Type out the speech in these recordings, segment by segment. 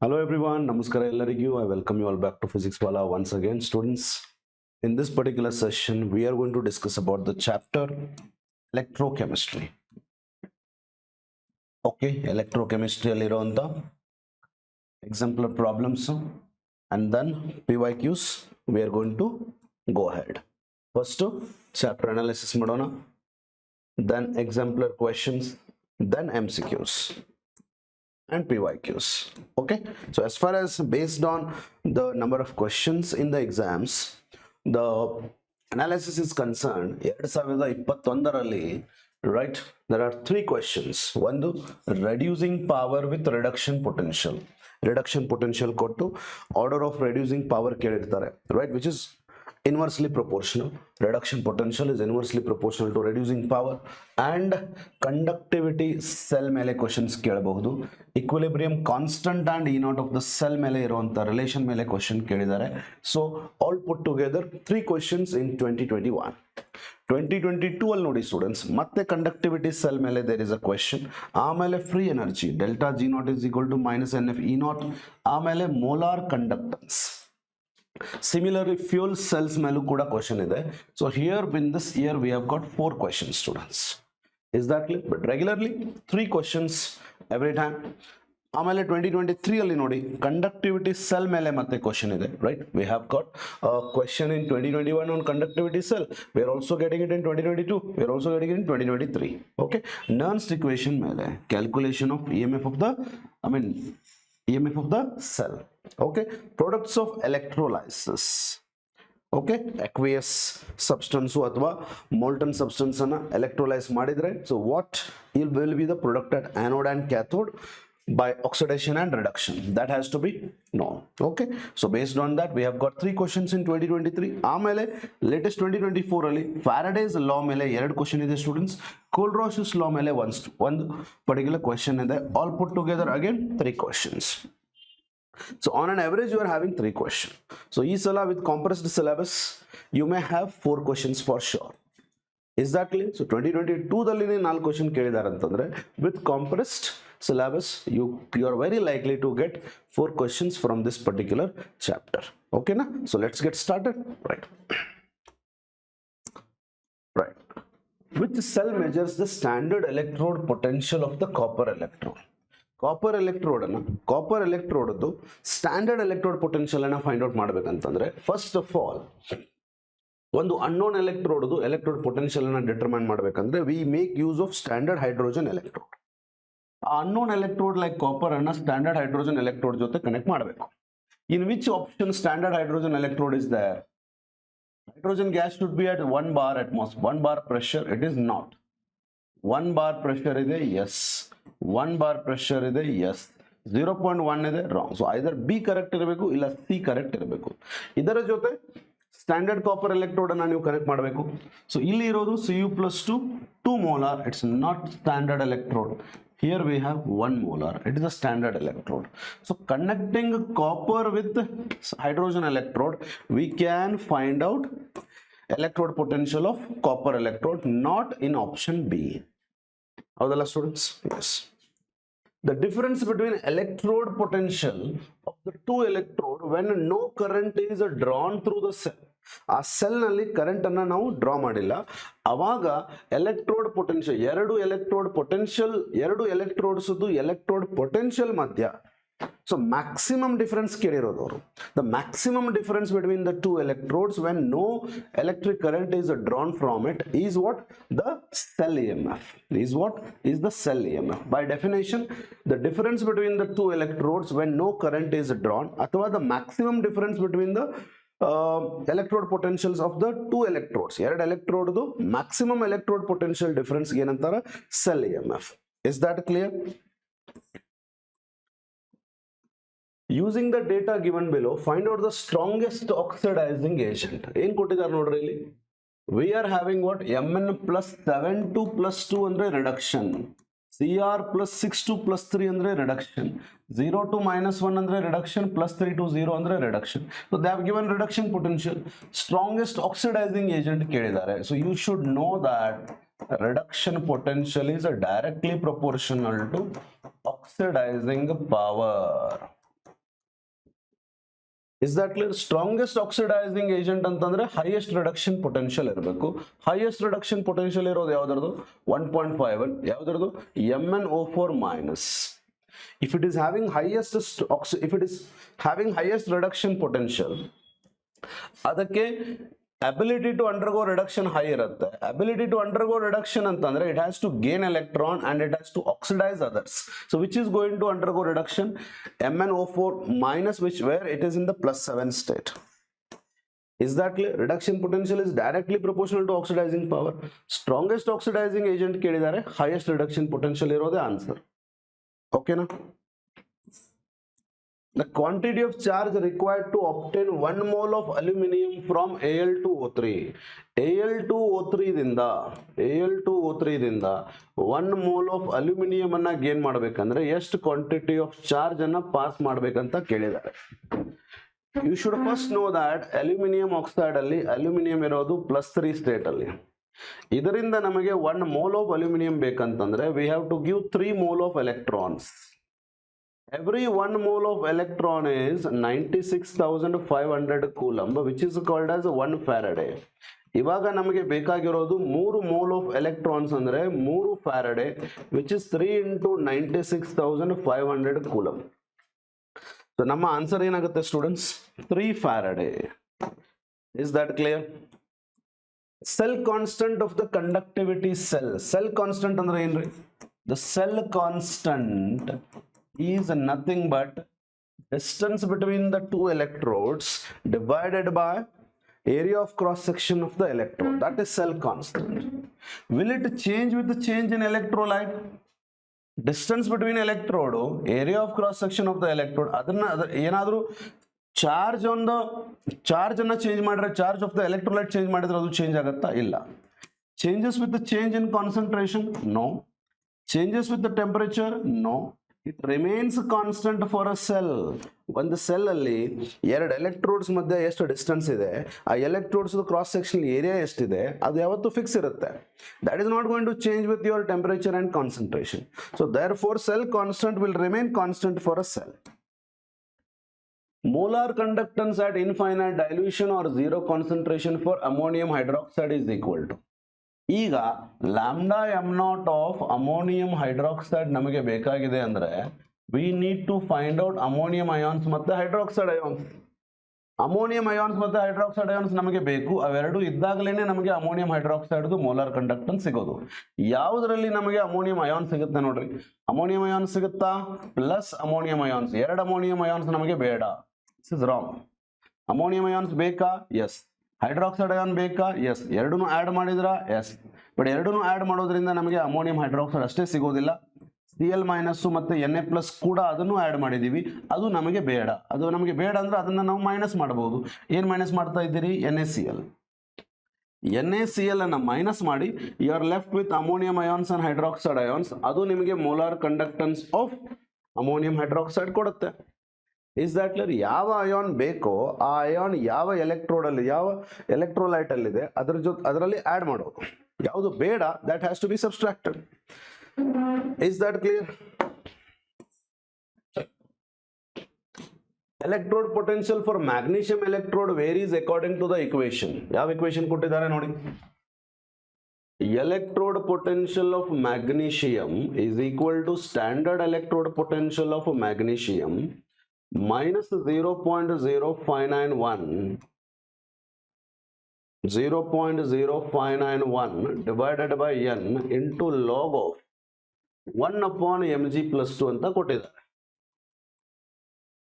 Hello everyone, Namaskara ellarigu. I welcome you all back to Physics Wala once again. Students, in this particular session, we are going to discuss about the chapter electrochemistry. Okay, electrochemistry allironta exemplar problems and then PYQs. We are going to go ahead. First, chapter analysis madona, then exemplar questions, then MCQs. And PYQs. Okay, so as far as based on the number of questions in the exams, the analysis is concerned, 2021 right, there are 3 questions. One, reducing power with reduction potential ಕೊಟ್ಟು order of reducing power ಕೇಳಿರ್ತಾರೆ, right, which is inversely proportional. Reduction potential is inversely proportional to reducing power. And conductivity cell ಮೇಲೆ questions ಕೇಳಬಹುದು. Equilibrium constant and E naught of the cell ಮೇಲೆ ಇರುವಂತ relation ಮೇಲೆ question ಕೇಳಿದ್ದಾರೆ. So all put together 3 questions in 2021. 2022 ಅಲ್ಲಿ ನೋಡಿ students, ಮತ್ತೆ conductivity cell ಮೇಲೆ there is a question. ಆಮೇಲೆ free energy delta G naught is equal to minus NF E naught. ಆಮೇಲೆ molar conductance. Similarly, fuel cells ಮೇಲೂ ಕೂಡ question ಇದೆ. So here in this year we have got 4 questions, students. Is that clear? But regularly 3 questions every time. ಆಮೇಲೆ 2023 ಅಲ್ಲಿ ನೋಡಿ conductivity cell ಮೇಲೆ ಮತ್ತೆ question ಇದೆ, right? We have got a question in 2021 on conductivity cell. We are also getting it in 2022. We are also getting it in 2023. Okay, Nernst equation ಮೇಲೆ calculation of EMF of the EMF of the cell. Okay, products of electrolysis. Okay, aqueous substance ಅಥವಾ molten substance ಅನ್ನ electrolyze ಮಾಡಿದ್ರೆ, so what will be the product at anode and cathode by oxidation and reduction? That has to be known. Okay, so based on that we have got 3 questions in 2023. ಆಮೇಲೆ latest 2024 ಅಲ್ಲಿ Faraday's law ಮೇಲೆ 2 question ಇದೆ students. Kohlrausch's law ಮೇಲೆ ಒಂದು particular question ಇದೆ. All put together again 3 questions. So on an average you are having 3 questions. So each sala with compressed syllabus you may have 4 questions for sure. Is that clear? So 2022 dalli 4 question kelidare antandre with compressed syllabus you are very likely to get 4 questions from this particular chapter. Okay na? So let's get started. Right. Which cell measures the standard electrode potential of the copper electrode? Copper electrode standard electrode potential ಅನ್ನ find out ಮಾಡ್ಬೇಕಂತಂದ್ರೆ first of all ಒಂದು unknown electrode potential ಅನ್ನ determine ಮಾಡ್ಬೇಕಂದ್ರೆ we make use of standard hydrogen electrode. ಆ unknown electrode like copper ಅನ್ನ standard hydrogen electrode ಜೊತೆ connect ಮಾಡಬೇಕು. In which option standard hydrogen electrode is there? Hydrogen gas should be at 1 bar atmosphere, 1 bar pressure. It is not. 1 bar pressure ಇದೆ, yes. 1 bar pressure ಇದೆ, yes. 0.1 ಇದೆ, wrong. So either B correct ಇರಬೇಕು ಇಲ್ಲ C correct ಇರಬೇಕು. ಇದರ ಜೊತೆ standard copper electrode ಅನ್ನ ನೀವು ಕನೆಕ್ಟ್ ಮಾಡಬೇಕು. ಸೊ ಇಲ್ಲಿ ಇರೋದು Cu+2 2 molar. It's not standard electrode. Here we have 1 molar. It is a standard electrode. So connecting copper with hydrogen electrode, we can find out electrode potential of copper electrode, not in option B. Howdala students? Yes. The difference between electrode potential of the 2 electrode when no current is drawn through the cell. ಆ cell ನಲ್ಲಿ current ಅನ್ನ ನಾವು draw ಮಾಡಿಲ್ಲ, ಅವಾಗ electrode potential ಎರಡು electrodes electrode potential ಮಧ್ಯ. So maximum difference ಕೇಳಿರೋದು ಅವರು. The maximum difference between the 2 electrodes when no electric current is drawn from it is what? The cell EMF. Is what? Is the cell EMF. By definition, the difference between the 2 electrodes when no current is drawn, ಅಥವಾ the maximum difference between the electrode potentials of the 2 electrodes, ಎರಡು electrode maximum electrode potential difference ಏನಂತಾರ? Cell EMF. Is that clear? Using the data given below, find out the strongest oxidizing agent. ಏನು ಕೊಟ್ಟಿದ್ದಾರೆ ನೋಡ್ರಿ ಇಲ್ಲಿ. We are having what? Mn plus 7 plus 2 ಅಂದ್ರೆ reduction. Cr plus 6 plus 3 ಅಂದ್ರೆ reduction. 0 to -1 ಅಂದ್ರೆ reduction. Plus 3 to 0 ಅಂದ್ರೆ reduction. So they have given reduction potential. Strongest oxidizing agent ಕೇಳಿದ್ದಾರೆ. So you should know that reduction potential is directly proportional to oxidizing power. Is that clear? Strongest oxidizing agent ಅಂತಂದ್ರೆ highest reduction potential ಇರಬೇಕು. Highest reduction potential ಇರೋದು ಯಾವ್ದರದು? 1.51. ಯಾವ್ದರದು? MnO4 minus. If it is having highest reduction potential, ಅದಕ್ಕೆ ability to undergo reduction high ಇರುತ್ತೆ. Ability to undergo reduction ಅಂತಂದ್ರೆ it has to gain electron and it has to oxidize others. So which is going to undergo reduction? MnO4 minus, where it is in the +7 state. Is that clear? Reduction potential is directly proportional to oxidizing power. Strongest oxidizing agent ಕೇಳಿದ್ದಾರೆ, highest reduction potential ಇರೋದೇ answer. Okay na? The quantity of charge required to obtain 1 mole of aluminium from Al2O3. Al2O3 ದಿಂದ 1 mole of aluminium ಅನ್ನ gain ಮಾಡಬೇಕಂದ್ರೆ ಎಷ್ಟು quantity of charge ಅನ್ನ pass ಮಾಡಬೇಕಂತ ಕೇಳಿದ್ದಾರೆ. You should first know that aluminium oxide ಅಲ್ಲಿ aluminium ಇರೋದು +3 state ಅಲ್ಲಿ. ಇದರಿಂದ ನಮಗೆ 1 mole of aluminium ಬೇಕಂತಂದ್ರೆ we have to give 3 mole of electrons. Every 1 mole of electron is 96,500 coulomb, which is called as 1 Faraday. ಇವಾಗ ನಮಗೆ ಬೇಕಾಗಿರೋದು 3 mole of electrons ಅಂದ್ರೆ 3 Faraday, which is 3 into 96,500 coulomb. So ನಮ್ಮ answer ಏನಾಗುತ್ತೆ students? 3 Faraday. Is that clear? Cell constant of the conductivity cell. Cell constant ಅಂದ್ರೆ ಏನ್ರಿ? The cell constant is nothing but distance between the two electrodes divided by area of cross section of the electrode. That is cell constant. Will it change with the change in electrolyte? Distance between electrode, area of cross section of the electrode, ಅದನ್ನ ಏನಾದರೂ charge on the charge ಅನ್ನ change ಮಾಡಿದ್ರೆ charge of the electrolyte change ಮಾಡಿದ್ರೆ ಅದು change ಆಗುತ್ತಾ? ಇಲ್ಲ. Changes with the change in concentration? No. Changes with the temperature? No. It remains constant for a cell. ಒಂದು cell ಅಲ್ಲಿ ಎರಡು ಎಲೆಕ್ಟ್ರೋಡ್ಸ್ ಮಧ್ಯೆ ಎಷ್ಟು ಡಿಸ್ಟೆನ್ಸ್ ಇದೆ, ಆ ಎಲೆಕ್ಟ್ರೋಡ್ಸ್ ಕ್ರಾಸ್ ಸೆಕ್ಷನ್ ಏರಿಯಾ ಎಷ್ಟಿದೆ, ಅದು ಯಾವತ್ತೂ ಫಿಕ್ಸ್ ಇರುತ್ತೆ. That is not going to change with your temperature and concentration. So therefore cell constant will remain constant for a cell. Molar conductance at infinite dilution or zero concentration for ammonium hydroxide is equal to. ಈಗ lambda m0 of ammonium hydroxide ನಮಗೆ ಬೇಕಾಗಿದೆ ಅಂದ್ರೆ we need to find out ammonium ions ಮತ್ತೆ hydroxide ions. Ammonium ions ಮತ್ತೆ hydroxide ions ನಮಗೆ ಬೇಕು. ಅವೆರಡು ಇದ್ದಾಗಲೇನೆ ನಮಗೆ ಅಮೋನಿಯಂ ಹೈಡ್ರಾಕ್ಸೈಡ್ದು ಮೋಲಾರ್ ಕಂಡಕ್ಟನ್ಸ್ ಸಿಗೋದು. ಯಾವುದರಲ್ಲಿ ನಮಗೆ ಅಮೋನಿಯಂ ಅಯಾನ್ ಸಿಗುತ್ತೆ ನೋಡ್ರಿ? ಅಮೋನಿಯಂ ಅಯಾನ್ಸ್ ಸಿಗುತ್ತಾ? Plus ammonium ions. ಎರಡು ಅಮೋನಿಯಂ ಅಯಾನ್ಸ್ ನಮಗೆ ಬೇಡ. This is wrong. Ammonium ions ಬೇಕಾ? ಎಸ್. ಹೈಡ್ರಾಕ್ಸೈಡ್ ಅಯಾನ್ ಬೇಕಾ? ಎಸ್. ಎರಡನ್ನೂ ಆ್ಯಡ್ ಮಾಡಿದ್ರಾ? ಎಸ್. ಬಟ್ ಎರಡನ್ನೂ ಆ್ಯಡ್ ಮಾಡೋದ್ರಿಂದ ನಮಗೆ ಅಮೋನಿಯಂ ಹೈಡ್ರಾಕ್ಸೈಡ್ ಅಷ್ಟೇ ಸಿಗೋದಿಲ್ಲ. Cl ಮೈನಸ್ ಮತ್ತೆ Na+ ಕೂಡ ಅದನ್ನು ಆ್ಯಡ್ ಮಾಡಿದ್ದೀವಿ. ಅದು ನಮಗೆ ಬೇಡ. ಅದು ನಮಗೆ ಬೇಡ ಅಂದ್ರೆ ಅದನ್ನು ನಾವು ಮೈನಸ್ ಮಾಡಬಹುದು. ಏನು ಮೈನಸ್ ಮಾಡ್ತಾ ಇದ್ದೀರಿ? NaCl. NaCl ಅನ್ನು ಮೈನಸ್ ಮಾಡಿ you are left with ammonium ions and hydroxide ions. ಅದು ನಿಮಗೆ molar conductance of ammonium hydroxide ಕೊಡುತ್ತೆ. Is that clear? ಯಾವ ಅಯಾನ್ ಬೇಕೋ ಆ ಅಯಾನ್ ಯಾವ ಎಲೆಕ್ಟ್ರೋಡ್ ಅಲ್ಲಿ ಯಾವ ಎಲೆಕ್ಟ್ರೋಲೈಟ್ ಅಲ್ಲಿದೆ ಅದರಲ್ಲಿ ಆ್ಯಡ್ ಮಾಡೋದು. ಯಾವುದು ಬೇಡ that has to be subtracted. Is that clear? Electrode potential for magnesium electrode varies according to the equation. ಯಾವ ಇಕ್ವೇಶನ್ ಕೊಟ್ಟಿದ್ದಾರೆ ನೋಡಿ? Electrode potential of magnesium is equal to standard electrode potential of magnesium minus 0.0591 divided by n into log of 1 upon mg+2 ಅಂತ ಕೊಟ್ಟಿದ್ದಾರೆ.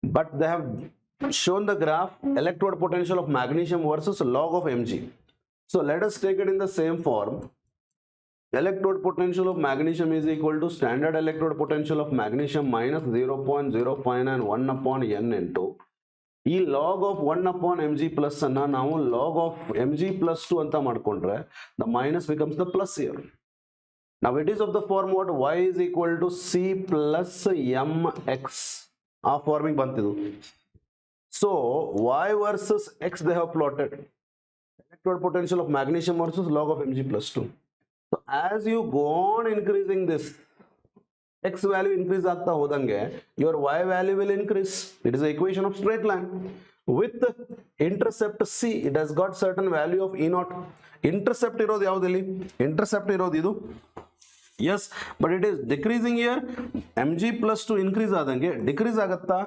But they have shown the graph electrode potential of magnesium versus log of mg. So let us take it in the same form. Electrode potential of magnesium is equal to standard electrode potential of magnesium minus 0.0591 upon n into ಈ log of 1 upon mg+ ಅನ್ನ ನಾವು log of mg+2 ಅಂತ ಮಾಡ್ಕೊಂಡ್ರೆ the minus becomes the plus here. Now it is of the form what? Y is equal to c plus mx. ಆ farming ಬಂತಿದ್ದು. So y versus x they have plotted. Electrode potential of magnesium versus log of mg+2. So as you go on increasing this, x value increase ಆಗ್ತಾ ಹೋದಂಗೆ your y value will increase. It is the equation of straight line. With the intercept c, it has got certain value of e naught. Intercept ಇರೋದು ಯಾವುದಿಲ್ಲಿ? Intercept ಇರೋದು ಇದು. Yes, but it is decreasing here. mg plus 2 increase ಆದಂಗೆ decrease ಆಗತ್ತಾ?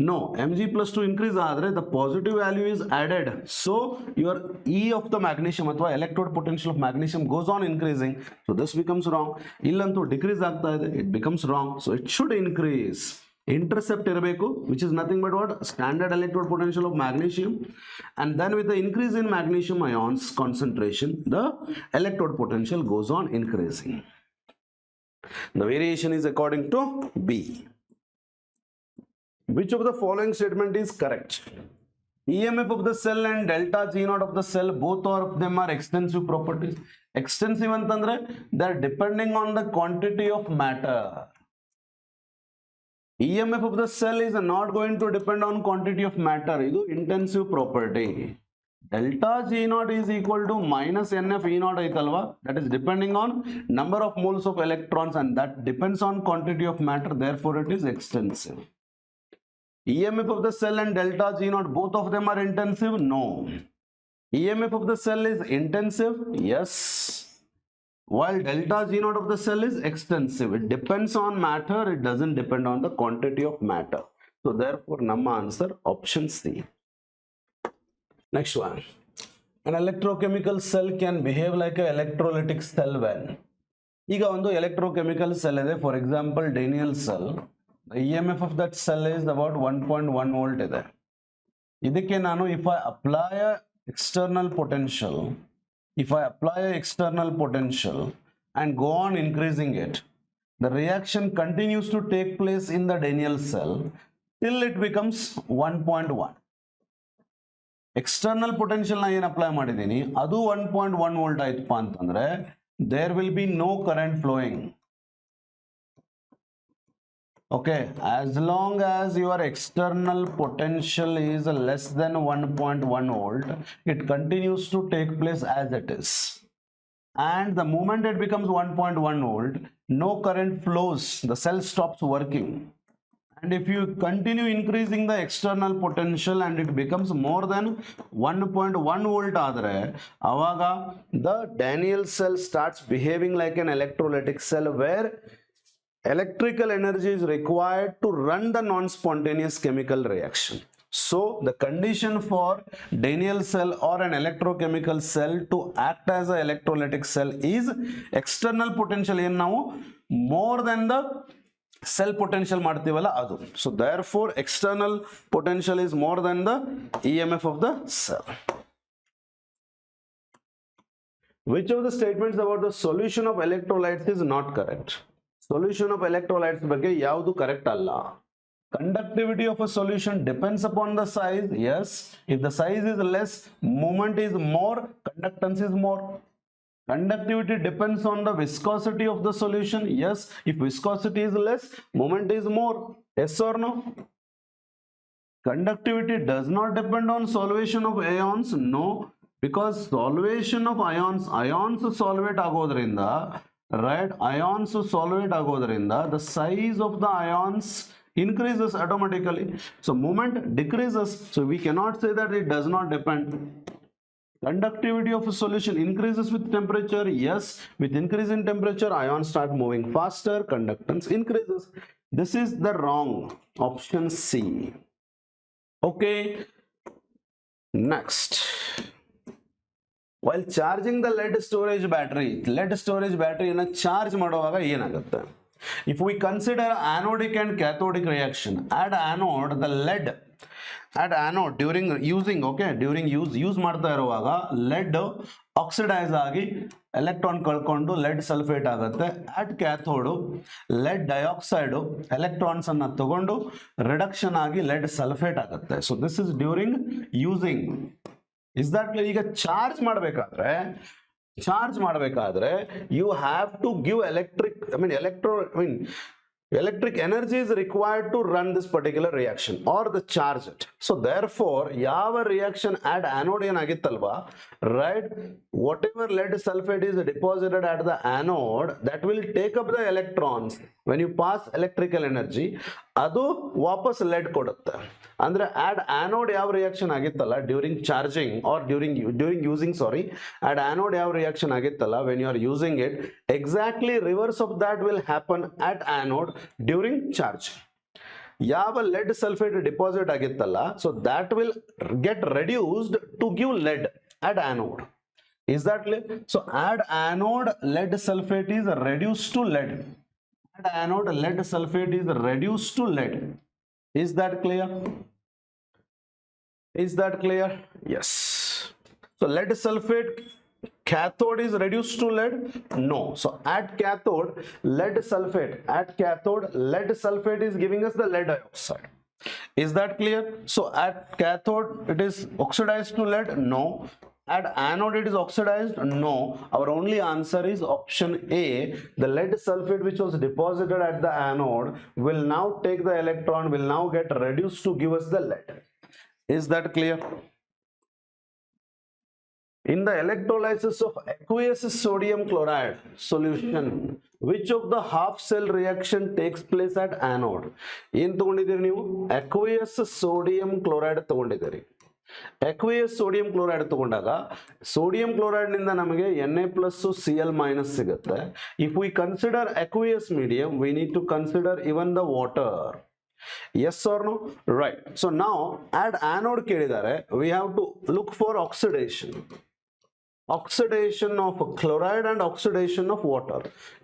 No, mg plus 2 increase ಆದರೆ the positive value is added. So your E of the magnesium ಅಥವಾ electrode potential of magnesium goes on increasing. So this becomes wrong. ಇಲ್ಲಂತೂ decrease ಆಗ್ತಾ ಇದೆ. It becomes wrong. So it should increase. Intercept ಇರಬೇಕು, which is nothing but what? Standard electrode potential of magnesium. And then with the increase in magnesium ions concentration, the electrode potential goes on increasing. The variation is according to B. Which of the following statement is correct? EMF of the cell and delta G naught of the cell, both of them are extensive properties. Extensive antandre they are depending on the quantity of matter. EMF of the cell is not going to depend on quantity of matter. Idu intensive property. Delta G naught is equal to minus NF E naught aitalva. That is depending on number of moles of electrons, and that depends on quantity of matter. Therefore, it is extensive. EMF of the cell and delta G naught, both of them are intensive? No. EMF of the cell is intensive? Yes. While delta G naught of the cell is extensive. It depends on matter. It doesn't depend on the quantity of matter. So therefore, namma answer option C. Next one. An electrochemical cell can behave like an electrolytic cell when? ಈಗ ಒಂದು electrochemical cell ಇದೆ. For example, Daniel cell. The EMF of that cell is about 1.1 volt ಇದೆ. ಇದಕ್ಕೆ ನಾನು if I apply a external potential and go on increasing it, the reaction continues to take place in the Daniel cell till it becomes 1.1. External potential na ಏನು apply ಮಾಡಿದೀನಿ ಅದು 1.1 volt ಆಯ್ತಪ್ಪ ಅಂತಂದ್ರೆ there will be no current flowing. Okay, as long as your external potential is less than 1.1 volt, it continues to take place as it is. And the moment it becomes 1.1 volt, no current flows, the cell stops working. And if you continue increasing the external potential and it becomes more than 1.1 volt adre, avaga the Daniel cell starts behaving like an electrolytic cell where electrical energy is required to run the non-spontaneous chemical reaction. So the condition for Daniel cell or an electrochemical cell to act as an electrolytic cell is external potential ಏನು ನಾವು more than the cell potential ಮಾಡ್ತೀವಲ್ಲ ಅದು. So therefore external potential is more than the EMF of the cell. Which of the statements about the solution of electrolytes is not correct? Solution of electrolytes ಬಗ್ಗೆ ಯಾವುದು correct ಅಲ್ಲ. Conductivity of a solution depends upon the size. Yes, if the size is less, movement is more, conductance is more. Conductivity depends on the viscosity of the solution. Yes, if viscosity is less, movement is more. Yes or no? Conductivity does not depend on solvation of ions. No, because solvation of ions solvate ಆಗೋದ್ರಿಂದ, right, ions solvate ಆಗೋದ್ರಿಂದ the size of the ions increases automatically. So movement decreases. So we cannot say that it does not depend. Conductivity of a solution increases with temperature. Yes, with increase in temperature, ions start moving faster, conductance increases. This is the wrong option C. Okay, next. While charging the lead storage battery ನ charge ಮಾಡುವಾಗ ಏನಾಗುತ್ತೆ? If we consider anodic and cathodic reaction, at anode the lead, at anode during use ಮಾಡ್ತಾ ಇರುವಾಗ lead oxidise ಆಗಿ electron ಕಳ್ಕೊಂಡು lead sulphate ಆಗುತ್ತೆ. at cathode lead dioxide electrons ಅನ್ನ ತಗೊಂಡು ರಿಡಕ್ಷನ್ ಆಗಿ lead ಸಲ್ಫೇಟ್ ಆಗುತ್ತೆ. So this is during using. Is that clear? ಈಗ ಚಾರ್ಜ್ ಮಾಡಬೇಕಾದ್ರೆ you have to give electric energy is required to run this particular reaction or the charge it. So therefore ಯಾವ reaction at anode ಏನಾಗಿತ್ತಲ್ವಾ, right, whatever lead sulfate is deposited at the anode that will take up the electrons when you pass electrical energy, ಅದು ವಾಪಸ್ lead ಕೊಡುತ್ತೆ. ಅಂದ್ರೆ at anode ಯಾವ reaction ಆಗಿತ್ತಲ್ಲ during charging or during using, sorry, at anode ಯಾವ reaction ಆಗಿತ್ತಲ್ಲ when you are using it, exactly reverse of that will happen at anode during charge. ಯಾವ lead sulfate deposit ಆಗಿತ್ತಲ್ಲ, so that will get reduced to give lead at anode. Is that clear? So at anode lead sulfate is reduced to lead. At anode lead sulfate is reduced to lead. Is that clear? Is that clear? Yes. So lead sulfate cathode is reduced to lead? No. So at cathode lead sulfate is giving us the lead dioxide. Is that clear? So at cathode it is oxidized to lead? No. At anode it is oxidized? No. Our only answer is option A. The lead sulfate which was deposited at the anode will now take the electron, will now get reduced to give us the lead. Is that clear? In the electrolysis of aqueous sodium chloride solution, which of the half cell reaction takes place at anode? ಏನು ತಗೊಂಡಿದ್ದೀರಿ ನೀವು? aqueous sodium chloride ತಗೊಂಡಿದ್ದೀರಿ. aqueous sodium chloride ತಗೊಂಡಾಗ sodium chloride ನಿಂದ ನಮಗೆ Na+Cl- ಸಿಗುತ್ತೆ. If we consider aqueous medium, we need to consider even the water. Yes or no? Right. So now at anode ಕೇಳಿದ್ದಾರೆ, we have to look for oxidation of chloride and oxidation of water.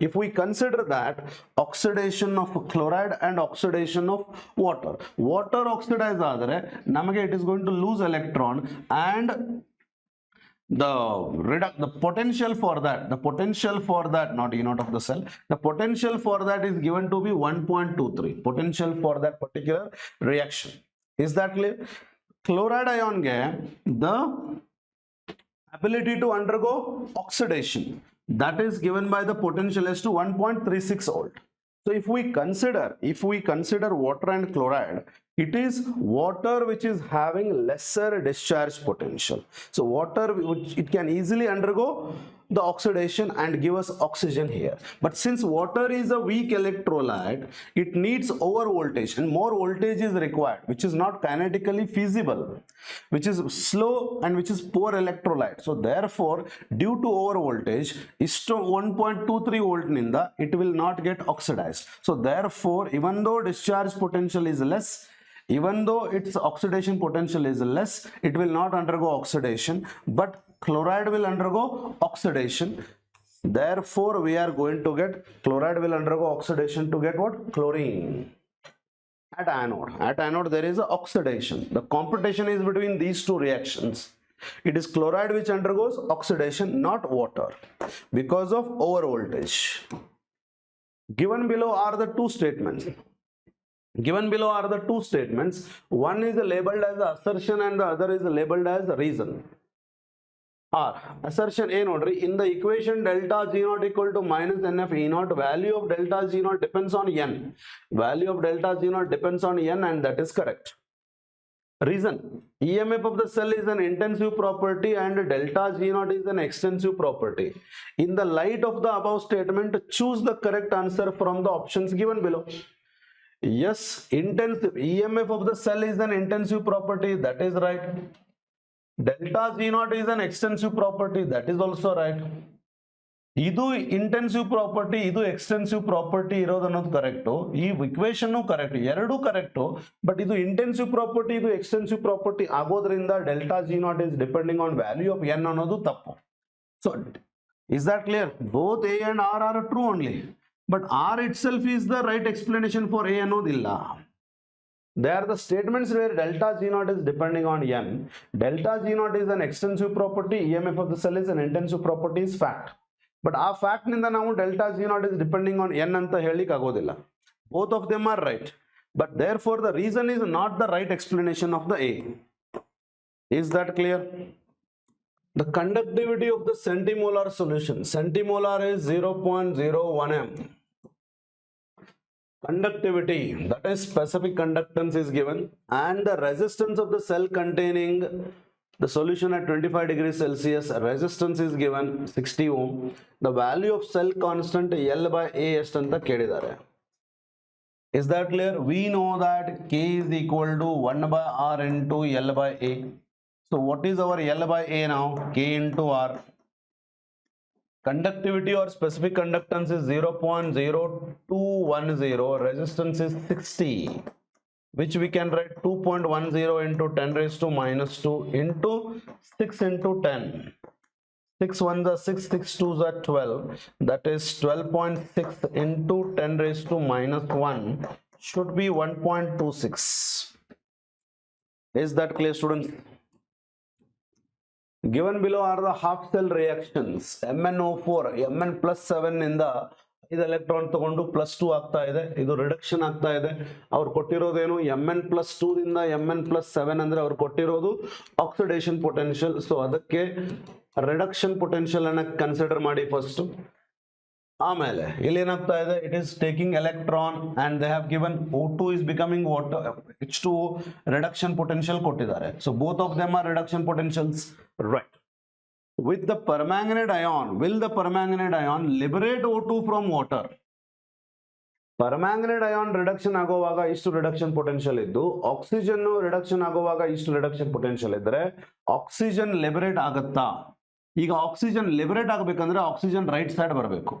If we consider that oxidation of chloride and oxidation of water oxidize ಆದರೆ ನಮಗೆ it is going to lose electron, and the potential for that, not E naught of the cell, the potential for that is given to be 1.23 potential for that particular reaction. Is that clear? Chloride ion ge the ability to undergo oxidation, that is given by the potential as to 1.36 volt. So if we consider water and chloride, it is water which is having lesser discharge potential. So water, which it can easily undergo the oxidation and give us oxygen here. But since water is a weak electrolyte, it needs over voltage, and more voltage is required, which is not kinetically feasible, which is slow and which is poor electrolyte. So therefore, due to over voltage, 1.23 volt ninda it will not get oxidized. So therefore, even though discharge potential is less, even though its oxidation potential is less, it will not undergo oxidation, but chloride will undergo oxidation. Therefore we are going to get chloride will undergo oxidation to get what? Chlorine. At anode there is a oxidation. The competition is between these two reactions. It is chloride which undergoes oxidation, not water, because of over voltage. Given below are the two statements. One is labeled as the assertion and the other is labeled as the reason. Assertion A nodri, in the equation delta G naught equal to minus NF E naught, value of delta G naught depends on N. Value of delta G naught depends on N, and that is correct. Reason, EMF of the cell is an intensive property and delta G naught is an extensive property. In the light of the above statement, choose the correct answer from the options given below. Yes, intensive EMF of the cell is an intensive property, that is right. Delta G naught is an extensive property, that is also right. ಇದು intensive property, ಇದು extensive property ಇರೋದು ಅನ್ನೋದು correct. ಈ equation correct, ಎರಡೂ correct. But ಇದು intensive property, ಇದು extensive property ಆಗೋದ್ರಿಂದ delta G not is depending on value of N ಅನ್ನೋದು ತಪ್ಪು. So is that clear? Both A and R R true only, but R itself is the right explanation for A ಅನ್ನೋದಿಲ್ಲ. They are the statements where delta G naught is depending on N. Delta G naught is an extensive property, EMF of the cell is an intensive property is fact. But ಆ fact ನಿಂದ ನಾವು delta G naught is depending on N ಅಂತ ಹೇಳಿಕ್ ಆಗೋದಿಲ್ಲ. Both of them are right, but therefore the reason is not the right explanation of the A. Is that clear? The conductivity of the centimolar solution. Centimolar is 0.01 m. Conductivity, that is specific conductance is given, and the resistance of the cell containing the solution at 25 degrees Celsius, resistance is given 60 ohm. The value of cell constant L by A ಎಷ್ಟಂತ ಕೇಳಿದ್ದಾರೆ. Is that clear? We know that K is equal to 1 by R into L by A. So what is our L by A now? K into R. Conductivity or specific conductance is 0.0210, resistance is 60, which we can write 2.10 into 10 raised to minus 2 into 6 into 10. 6 1s are 6, 6 2s are 12, that is 12.6 into 10 raised to minus 1 should be 1.26. Is that clear, students? Given below are the half cell reactions. MnO4 Mn plus 7 ಇಂದ ಇದು electron ತಗೊಂಡು plus 2 ಆಗ್ತಾ ಇದೆ, ಇದು reduction ಆಗ್ತಾ ಇದೆ. ಅವ್ರು ಕೊಟ್ಟಿರೋದೇನು Mn plus 2 ದಿಂದ Mn plus 7 ಅಂದ್ರೆ ಅವ್ರು ಕೊಟ್ಟಿರೋದು ಆಕ್ಸಿಡೇಷನ್ ಪೊಟೆನ್ಷಿಯಲ್. ಸೊ ಅದಕ್ಕೆ ರಿಡಕ್ಷನ್ ಪೊಟೆನ್ಷಿಯಲ್ ಅನ್ನ ಕನ್ಸಿಡರ್ ಮಾಡಿ ಫಸ್ಟ್. ಆಮೇಲೆ ಇಲ್ಲಿ ಏನಾಗ್ತಾ ಇದೆ, it is taking electron and they have given O2 is becoming water, H2O reduction potential ಕೊಟ್ಟಿದ್ದಾರೆ. So both of them are reduction potentials, right? With the permanganate ion, will the permanganate ion liberate O2 from water? Permanganate ion reduction ಆಗುವಾಗ ಇಷ್ಟು reduction potential ಇದ್ದು, oxygen reduction ಆಗುವಾಗ ಇಷ್ಟು reduction potential ಇದ್ರೆ oxygen liberate ಆಗುತ್ತಾ? ಈಗ oxygen liberate ಆಗಬೇಕಂದ್ರೆ oxygen right side ಬರಬೇಕು.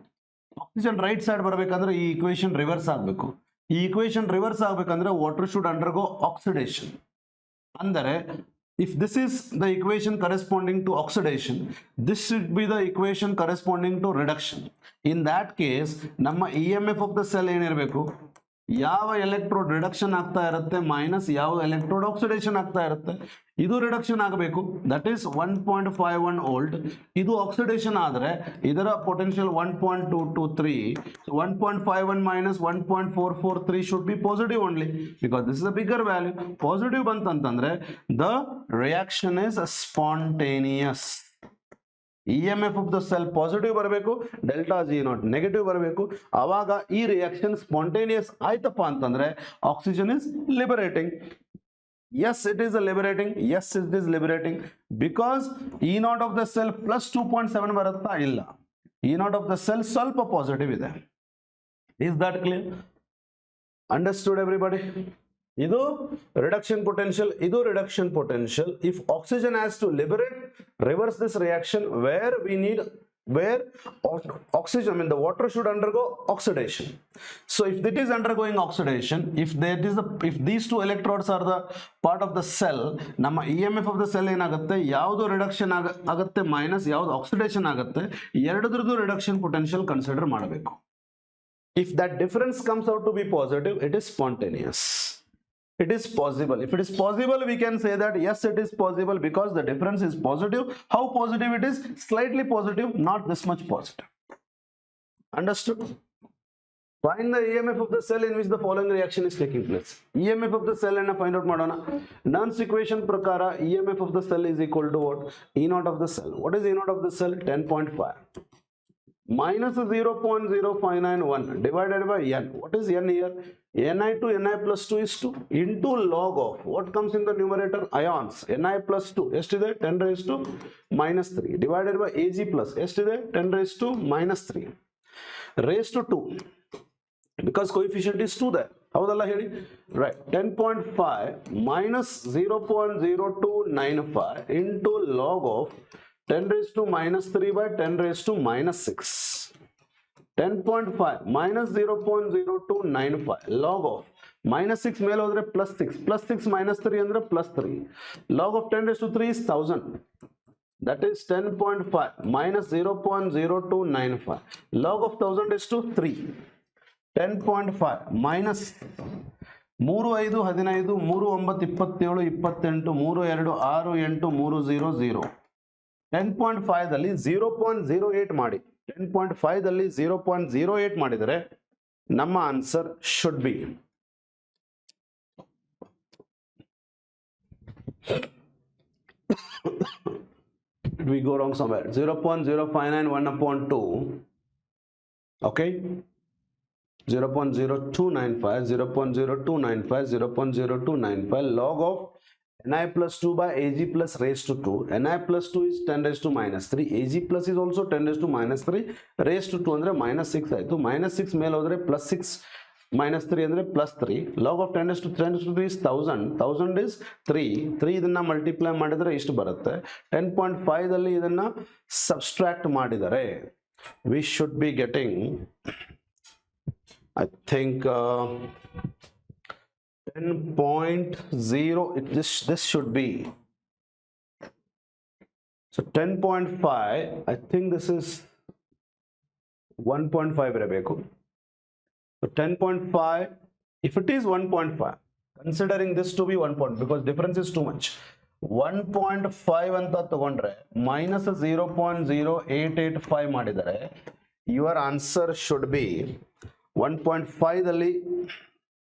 ಆಕ್ಸಿಜನ್ ರೈಟ್ ಸೈಡ್ ಬರಬೇಕಂದ್ರೆ ಈ ಇಕ್ವೇಶನ್ ರಿವರ್ಸ್ ಆಗಬೇಕು. ಈ ಇಕ್ವೇಶನ್ ರಿವರ್ಸ್ ಆಗಬೇಕಂದ್ರೆ ವಾಟರ್ ಶುಡ್ ಅಂಡರ್ಗೋ ಆಕ್ಸಿಡೇಷನ್. ಅಂದರೆ if this is the equation corresponding to oxidation, this should be the equation corresponding to reduction. In that case, ನಮ್ಮ EMF of the cell ಏನಿರಬೇಕು, ಯಾವ electrode reduction ಆಗ್ತಾ ಇರುತ್ತೆ minus ಯಾವ electrode oxidation ಆಗ್ತಾ ಇರುತ್ತೆ, ಇದು ರಿಡಕ್ಷನ್ ಆಗಬೇಕು. That is 1.51 volt. ಇದು ಆಕ್ಸಿಡೇಷನ್ ಆದರೆ ಇದರ potential 1.223. 1.51 minus 1.443 should be positive only because this is a bigger value. Positive ಬಂತಂತಂದ್ರೆ the reaction is spontaneous. EMF of the cell positive ಬರಬೇಕು, ಡೆಲ್ಟಾ G ನಾಟ್ ನೆಗೆಟಿವ್ ಬರಬೇಕು. ಆವಾಗ ಈ reaction spontaneous ಆಯ್ತಪ್ಪ ಅಂತಂದ್ರೆ oxygen is liberating. Yes, it is liberating. Yes, it is liberating because E naught of the cell plus 2.7 ಬರುತ್ತಾ? ಇಲ್ಲ. E naught of the cell ಸ್ವಲ್ಪ positive ಇದೆ. Is that clear? Understood everybody? ಇದು reduction potential, ಇದು reduction potential. If oxygen has to liberate, reverse this reaction where we need, where oxygen, I mean the water should undergo oxidation. So if it is undergoing oxidation, if these two electrodes are the part of the cell, ನಮ್ಮ EMF of the cell ಏನಾಗುತ್ತೆ, ಯಾವುದು reduction ಆಗುತ್ತೆ minus ಯಾವುದು oxidation ಆಗುತ್ತೆ, ಎರಡರದ್ದು reduction potential consider ಮಾಡಬೇಕು. If that difference comes out to be positive, it is spontaneous. It is possible. If it is possible, we can say that yes, it is possible because the difference is positive. How positive it is? Slightly positive, not this much positive. Understood? Find the EMF of the cell in which the following reaction is taking place. EMF of the cell and find out madana. Nernst equation prakara EMF of the cell is equal to what? E naught of the cell. What is E naught of the cell? 10.5. Minus 0.0591 divided by n. What is n here? Ni to Ni plus 2 is 2 into log of what comes in the numerator? Ions. Ni plus 2 ಎಷ್ಟಿದೆ? 10 raised to minus 3 divided by Ag plus ಎಷ್ಟಿದೆ? 10 raised to minus 3 raised to 2 because coefficient is 2 there. ಹೌದಲ್ಲ ಹೇಳಿ? Right. 10.5 minus 0.0295 into log of 10 raised to minus 3 by 10 raised to minus 6. 10.5 minus 0.0295 log of minus 6 ಮೇಲೆ ಹೋದ್ರೆ plus 6 plus 6 minus 3 ಅಂದ್ರೆ plus 3. log of 10 raised to 3 is 1000. That is 10.5 minus 0.0295 log of 1000 is to 3. 10.5 minus 3 5 15 3 9 27 28 3 2 6 8 300. 10.5 ದಲ್ಲಿ 0.08 ಮಾಡಿ, 10.5 ದಲ್ಲಿ 0.08 ಮಾಡಿದರೆ ನಮ್ಮ answer should be we go wrong somewhere. 0.0591 upon 2. Okay, 0.0295, 0.0295, 0.0295 log of Ni plus 2 by Ag plus raised to 2. Ni plus 2 is 10 raised to minus 3. Ag plus is also 10 raised to minus 3. Raised to 2 andre minus 6 ಆಯಿತು. minus 6 ಮೇಲೆ ಹೋದರೆ plus 6 minus 3 ಅಂದರೆ plus 3. log of 10 raised to 3 is 1000. 1000 is 3. 3 ಇದನ್ನು multiply ಮಾಡಿದರೆ ಇಷ್ಟು ಬರುತ್ತೆ. 10.5 ದಲ್ಲಿ ಇದನ್ನು ಸಬ್ಸ್ಟ್ರಾಕ್ಟ್ ಮಾಡಿದರೆ we should be getting, I think 10.0. This should be, so 10.5. I think this is 1.5 ಇರಬೇಕು. So 10.5, if it is 1.5, considering this to be 1 point, because difference is too much, 1.5 ಅಂತ ತಗೊಂಡ್ರೆ minus 0.0885 ಮಾಡಿದರೆ your answer should be 1.5 ದಲ್ಲಿ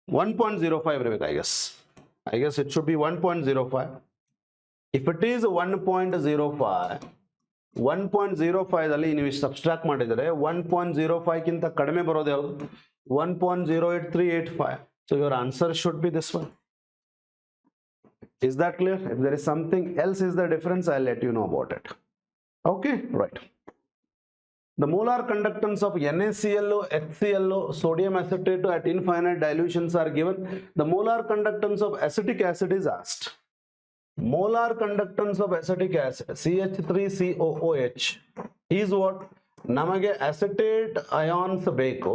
1.05 ಇರಬೇಕು. I guess it should be 1.05. if it is 1.05 ದಲ್ಲಿ ನೀವು subtract ಮಾಡಿದರೆ 1.05 ಗಿಂತ ಕಡಿಮೆ ಬರೋದು ಯಾವುದು? 1.08385. so your answer should be this one. Is that clear? If there is something else is the difference, I'll let you know about it. Okay, right. The molar conductance of NaCl, HCl, sodium acetate at infinite dilutions are given. The molar conductance of acetic acid is asked. Molar conductance of acetic acid, CH3COOH, is what? ನಮಗೆ acetate ions ಬೇಕು,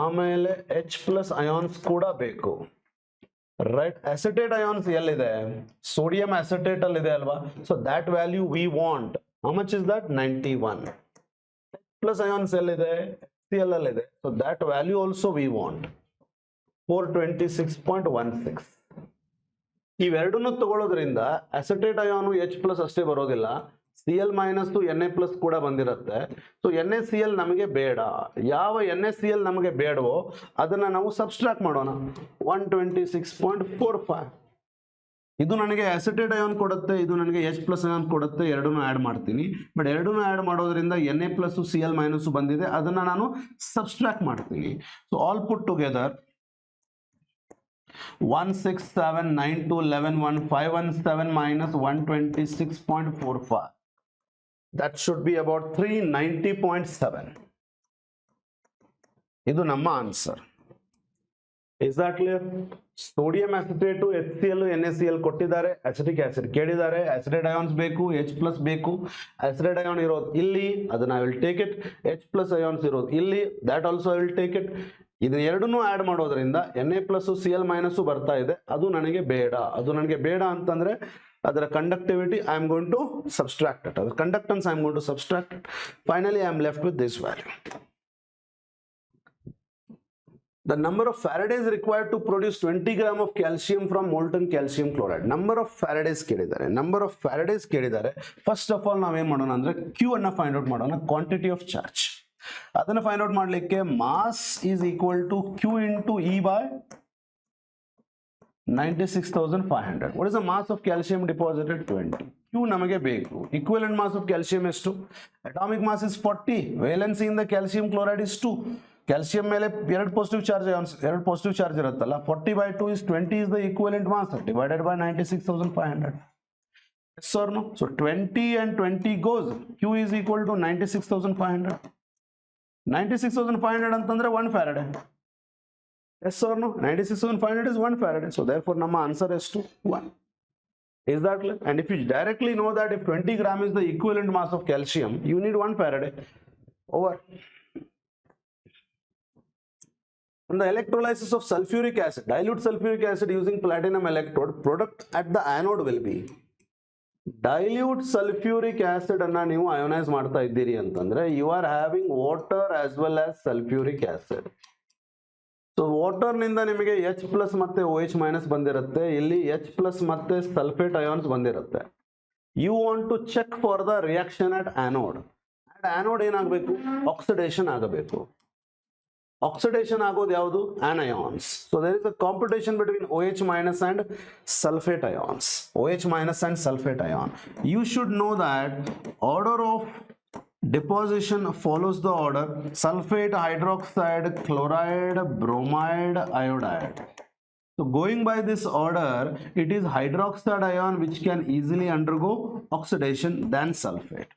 ಆಮೇಲೆ H plus ions ಕೂಡ ಬೇಕು. Right? Acetate ions ಎಲ್ಲಿದೆ? Sodium acetate ಅಲ್ಲಿದೆ ಅಲ್ವಾ? So that value we want. How much is that? 91. Plus ions ಎಲ್ಲಿದೆ? HCl ಅಲ್ಲಿದೆ. So that value also we want. 426.16. ಇವೆರಡನ್ನು ತಗೊಳ್ಳೋದ್ರಿಂದ ಅಸೆಟೇಟ್ ಅಯಾನು H plus ಅಷ್ಟೇ ಬರೋದಿಲ್ಲ, Cl minus Na plus ಕೂಡ ಬಂದಿರುತ್ತೆ. ಸೊ NaCl ನಮಗೆ ಬೇಡ. ಯಾವ NaCl ನಮಗೆ ಬೇಡವೋ ಅದನ್ನ ನಾವು ಸಬ್ಸ್ಟ್ರಾಕ್ಟ್ ಮಾಡೋಣ. 126.45. ಇದು ನನಗೆ ಅಸೆಟೇಟ್ ಅಯಾನ್ ಕೊಡುತ್ತೆ, ಇದು ನನಗೆ H plus ಅಯಾನ್ ಕೊಡುತ್ತೆ. ಎರಡನ್ನೂ ಆ್ಯಡ್ ಮಾಡ್ತೀನಿ. ಬಟ್ ಎರಡನ್ನೂ ಆ್ಯಡ್ ಮಾಡೋದ್ರಿಂದ Na plus Cl minus ಬಂದಿದೆ, ಅದನ್ನ ನಾನು ಸಬ್ಸ್ಟ್ರಾಕ್ಟ್ ಮಾಡ್ತೀನಿ. So all put together 16792111517 minus 126.45. That should be about 390.7. ಇದು ನಮ್ಮ answer. Is that clear? Sodium acetate, HCl, NaCl ಕೊಟ್ಟಿದ್ದಾರೆ, ಅಸಿಟಿಕ್ ಆಸಿಡ್ ಕೇಳಿದ್ದಾರೆ, ಅಸಿಟೇಟ್ ಅಯಾನ್ಸ್ ಬೇಕು, H plus ಬೇಕು. ಅಸಿಟೇಟ್ ಅಯಾನ್ ಇರೋದು ಇಲ್ಲಿ, ಅದನ್ನ I will take it. H plus ions ಇರೋದು ಇಲ್ಲಿ, that also I will take it. ಇದನ್ನ ಎರಡನ್ನೂ ಆ್ಯಡ್ ಮಾಡೋದ್ರಿಂದ Na plus Cl minus ಬರ್ತಾ ಇದೆ, ಅದು ನನಗೆ ಬೇಡ. ಅದು ನನಗೆ ಬೇಡ ಅಂತಂದ್ರೆ ಅದರ conductivity I am going to subtract it, ಅದರ conductance I am going to subtract it. Finally I am left with this value. The number of Faradays required to produce 20 gram of calcium from molten calcium chloride. Number of Faradays ಕೇಳಿದ್ದಾರೆ. Number of Faradays ಕೇಳಿದ್ದಾರೆ. First of all ನಾವೇನು ಮಾಡೋಣ ಅಂದರೆ Q ಅನ್ನು find out ಮಾಡೋಣ, quantity of charge. ಅದನ್ನು find out ಮಾಡಲಿಕ್ಕೆ mass is equal to Q into E by 96,500. What is the mass of calcium deposited? 20. Q ನಮಗೆ ಬೇಕು. Equivalent mass of calcium ಎಷ್ಟು? Atomic mass is 40. Valency in the calcium chloride is 2. Calcium ಮೇಲೆ ಎರಡು positive charge ಇರುತ್ತಲ್ಲ, 40 by 2 is 20 is the equivalent mass divided by 96,500. Yes or no? So 20 and 20 goes. Q is equal to 96,500. 96,500 ಅಂತಂದ್ರೆ 1 Faraday. Yes or no? 96,500 is 1 Faraday. So therefore ನಮ್ಮ answer is to 1. Is that clear? And if you directly know that if 20 gram is the equivalent mass of calcium, you need 1 Faraday. Over. On the electrolysis of sulfuric acid, dilute sulfuric acid using platinum electrode, product at the anode will be dilute sulfuric acid ಅನ್ನ ನೀವು ಅಯೋನೈಸ್ ಮಾಡ್ತಾ ಇದ್ದೀರಿ ಅಂತಂದ್ರೆ you are having water as well as sulfuric acid. So water ನಿಂದ ನಿಮಗೆ H plus ಮತ್ತೆ OH minus ಬಂದಿರುತ್ತೆ, ಇಲ್ಲಿ H plus ಮತ್ತೆ ಸಲ್ಫೇಟ್ ಅಯಾನ್ಸ್ ಬಂದಿರುತ್ತೆ. You want to check for the reaction at anode. At anode ಏನಾಗಬೇಕು? ಆಕ್ಸಿಡೇಷನ್ ಆಗಬೇಕು. Oxidation ಆಗೋದು ಯಾವುದು? Anions. So there is a competition between OH minus and sulfate ions. OH minus and sulfate ion. You should know that order of deposition follows the order sulfate, hydroxide, chloride, bromide, iodide. So going by this order, it is hydroxide ion which can easily undergo oxidation than sulfate.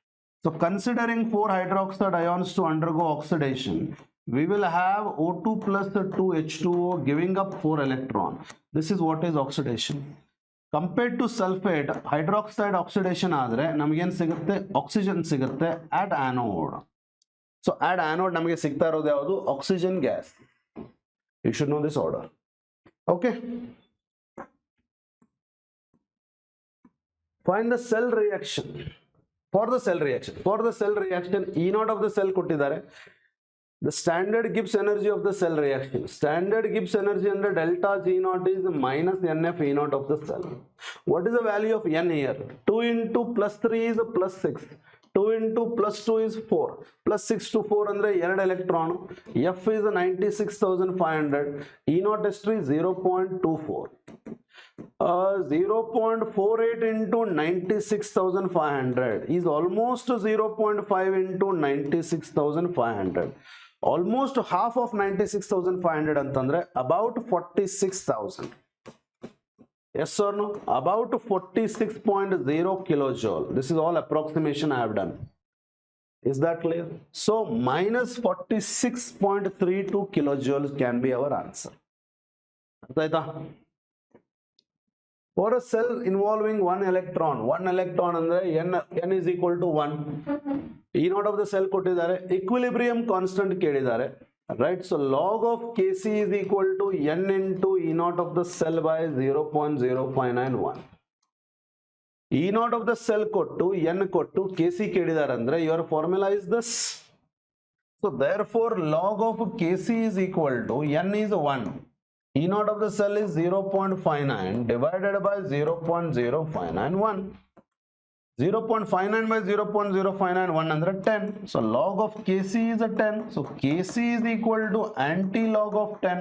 So considering 4 hydroxide ions to undergo oxidation, we will have O2 plus 2H2O giving up 4 electrons. This is what is oxidation. Compared to sulfate, hydroxide oxidation ಆದರೆ ನಮಗೇನು ಸಿಗುತ್ತೆ, oxygen ಸಿಗುತ್ತೆ at anode. So at anode ನಮಗೆ ಸಿಗ್ತಾ ಇರೋದು ಯಾವುದು, oxygen gas. You should know this order. Okay. Find the cell reaction. For the cell reaction, E naught of the cell ಕೊಟ್ಟಿದ್ದಾರೆ. The standard Gibbs energy of the cell reaction. Standard Gibbs energy under delta G naught is minus NF E naught of the cell. What is the value of N here? 2 into plus 3 is plus 6. 2 into plus 2 is 4. Plus 6 to 4 andre 2 electron. F is 96,500. E naught S3 is 0.24. 0.48 into 96,500 is almost 0.5 into 96,500. Almost half of 96,500 ಅಂತಂದ್ರೆ about 46,000. Yes or no? About 46.0 kilojoule. This is all approximation I have done. Is that clear? So minus 46.32 kilojoules can be our answer. For a cell involving one electron ಅಂದ್ರೆ n is equal to 1. E naught of the cell ಕೊಟ್ಟಿದ್ದಾರೆ, equilibrium constant ಕೇಳಿದ್ದಾರೆ, right? So log of Kc is equal to n into E naught of the cell by 0.0591. E naught of the cell ಕೊಟ್ಟು n ಕೊಟ್ಟು Kc ಕೇಳಿದ್ದಾರೆ ಅಂದ್ರೆ your formula is this. So therefore log of Kc is equal to n is 1. E naught of the cell is 0.59 divided by 0.0591. 0.59 by 0.0591 under 10. So log of Kc is a 10. So Kc is equal to anti-log of 10.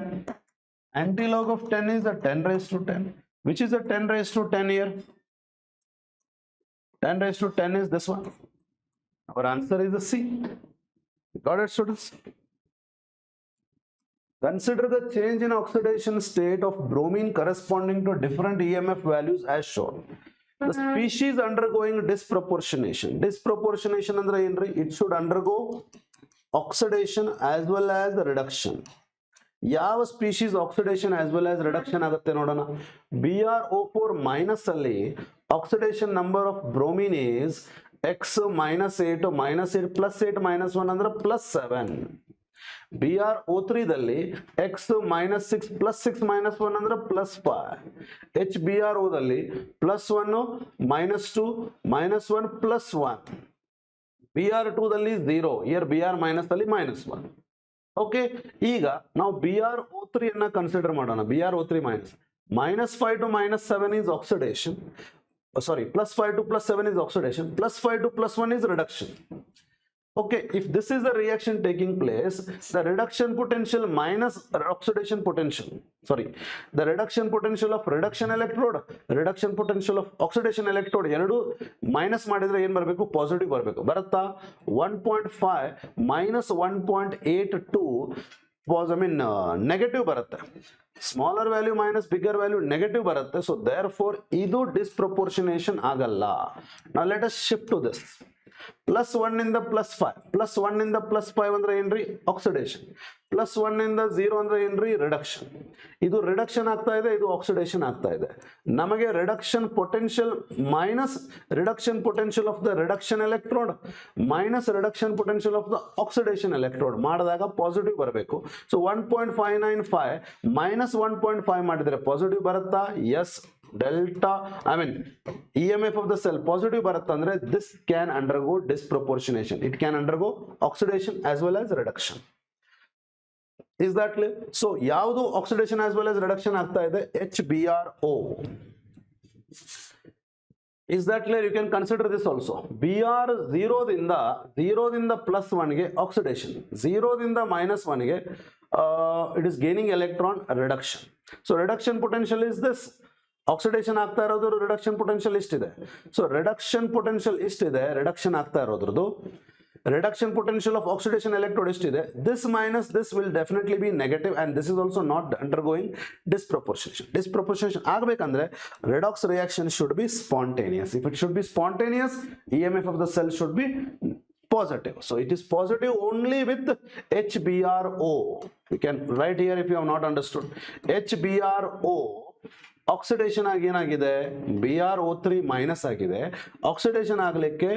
Anti-log of 10 is a 10 raised to 10. Which is a 10 raised to 10 here? 10 raised to 10 is this one. Our answer is the C. Got it, students? Consider the change in oxidation state of bromine corresponding to different EMF values as shown. The species undergoing disproportionation. Disproportionation andre enri, it should undergo oxidation as well as reduction. ಯಾವ species oxidation as well as reduction ಆಗುತ್ತೆ ನೋಡೋಣ. BrO4 minus ಅಲ್ಲಿ oxidation number of bromine is X minus 8 minus 8 plus 8 minus 1 ಅಂದ್ರೆ plus 7. BrO3 ದಲ್ಲಿ X minus 6 plus 6 minus 1 ಅಂದ್ರೆ plus 5. HBrO ದಲ್ಲಿ plus 1 minus 2 minus 1 plus 1. Br2 ದಲ್ಲಿ 0. Here Br minus ಅಲ್ಲಿ minus 1. Okay, ಈಗ ನಾವು BrO3 ಅನ್ನ ಕನ್ಸಿಡರ್ ಮಾಡೋಣ. BrO3 minus 5 to minus 7 is oxidation. Sorry, plus 5 to plus 7 is oxidation. Plus 5 to plus 1 is reduction. Okay, if this is the reaction taking place, the reduction potential minus oxidation potential, the reduction potential of reduction electrode, reduction potential of oxidation electrode, ಎರಡು minus ಮಾಡಿದ್ರೆ ಏನು ಬರಬೇಕು, positive ಬರಬೇಕು. ಬರುತ್ತಾ 1.5 minus 1.82 negative ಬರುತ್ತೆ. Smaller value minus bigger value negative ಬರುತ್ತೆ. So therefore ಇದು disproportionation ಆಗಲ್ಲ. Now let us shift to this. Plus 1 ಇಂದ ಪ್ಲಸ್ 5, ಪ್ಲಸ್ 1 ಇಂದ ಪ್ಲಸ್ 5 ಅಂದ್ರೆ ಏನ್ರಿ, ಆಕ್ಸಿಡೇಷನ್. ಪ್ಲಸ್ 1 ಇಂದ 0 ಅಂದ್ರೆ ಏನ್ರಿ, ರಿಡಕ್ಷನ್. ಇದು ರಿಡಕ್ಷನ್ ಆಗ್ತಾ ಇದೆ, ಇದು ಆಕ್ಸಿಡೇಷನ್ ಆಗ್ತಾ ಇದೆ. ನಮಗೆ reduction potential minus reduction potential of the reduction electrode minus reduction potential of the oxidation electrode ಮಾಡಿದಾಗ ಪಾಸಿಟಿವ್ ಬರಬೇಕು. ಸೊ 1.595 ಮೈನಸ್ 1.5 ಮಾಡಿದ್ರೆ ಪಾಸಿಟಿವ್ ಬರುತ್ತಾ? S. delta EMF of the cell positive ಬರುತ್ತೆ ಅಂದ್ರೆ this can undergo disproportionation. It can undergo oxidation as well as reduction. Is that clear? So ಯಾವುದು oxidation as well as reduction ಆಗ್ತಾ ಇದೆ? HBrO. Is that clear? You can consider this also. Br 0 ದಿಂದ plus 1 ಗೆ oxidation, 0 ದಿಂದ minus 1 ಗೆ it is gaining electron reduction. So reduction potential is this. Oxidation ಆಗ್ತಾ ಇರೋದು reduction potential ಇಷ್ಟಿದೆ. So reduction potential ಇಷ್ಟಿದೆ, ರಿಡಕ್ಷನ್ ಆಗ್ತಾ ಇರೋದ್ರದ್ದು. reduction potential of oxidation electrode estiде. This minus this will definitely be negative, and this is also not undergoing disproportionation ಆಗಬೇಕಂದ್ರೆ redox reaction should be spontaneous. If it should be spontaneous, EMF of the cell should be positive. So it is positive only with HBRO. You can write here if you have not understood. HBRO oxidation ಆಗಿ ಏನಾಗಿದೆ, BrO3 minus ಆಗಿದೆ. Oxidation ಆಗಲಿಕ್ಕೆ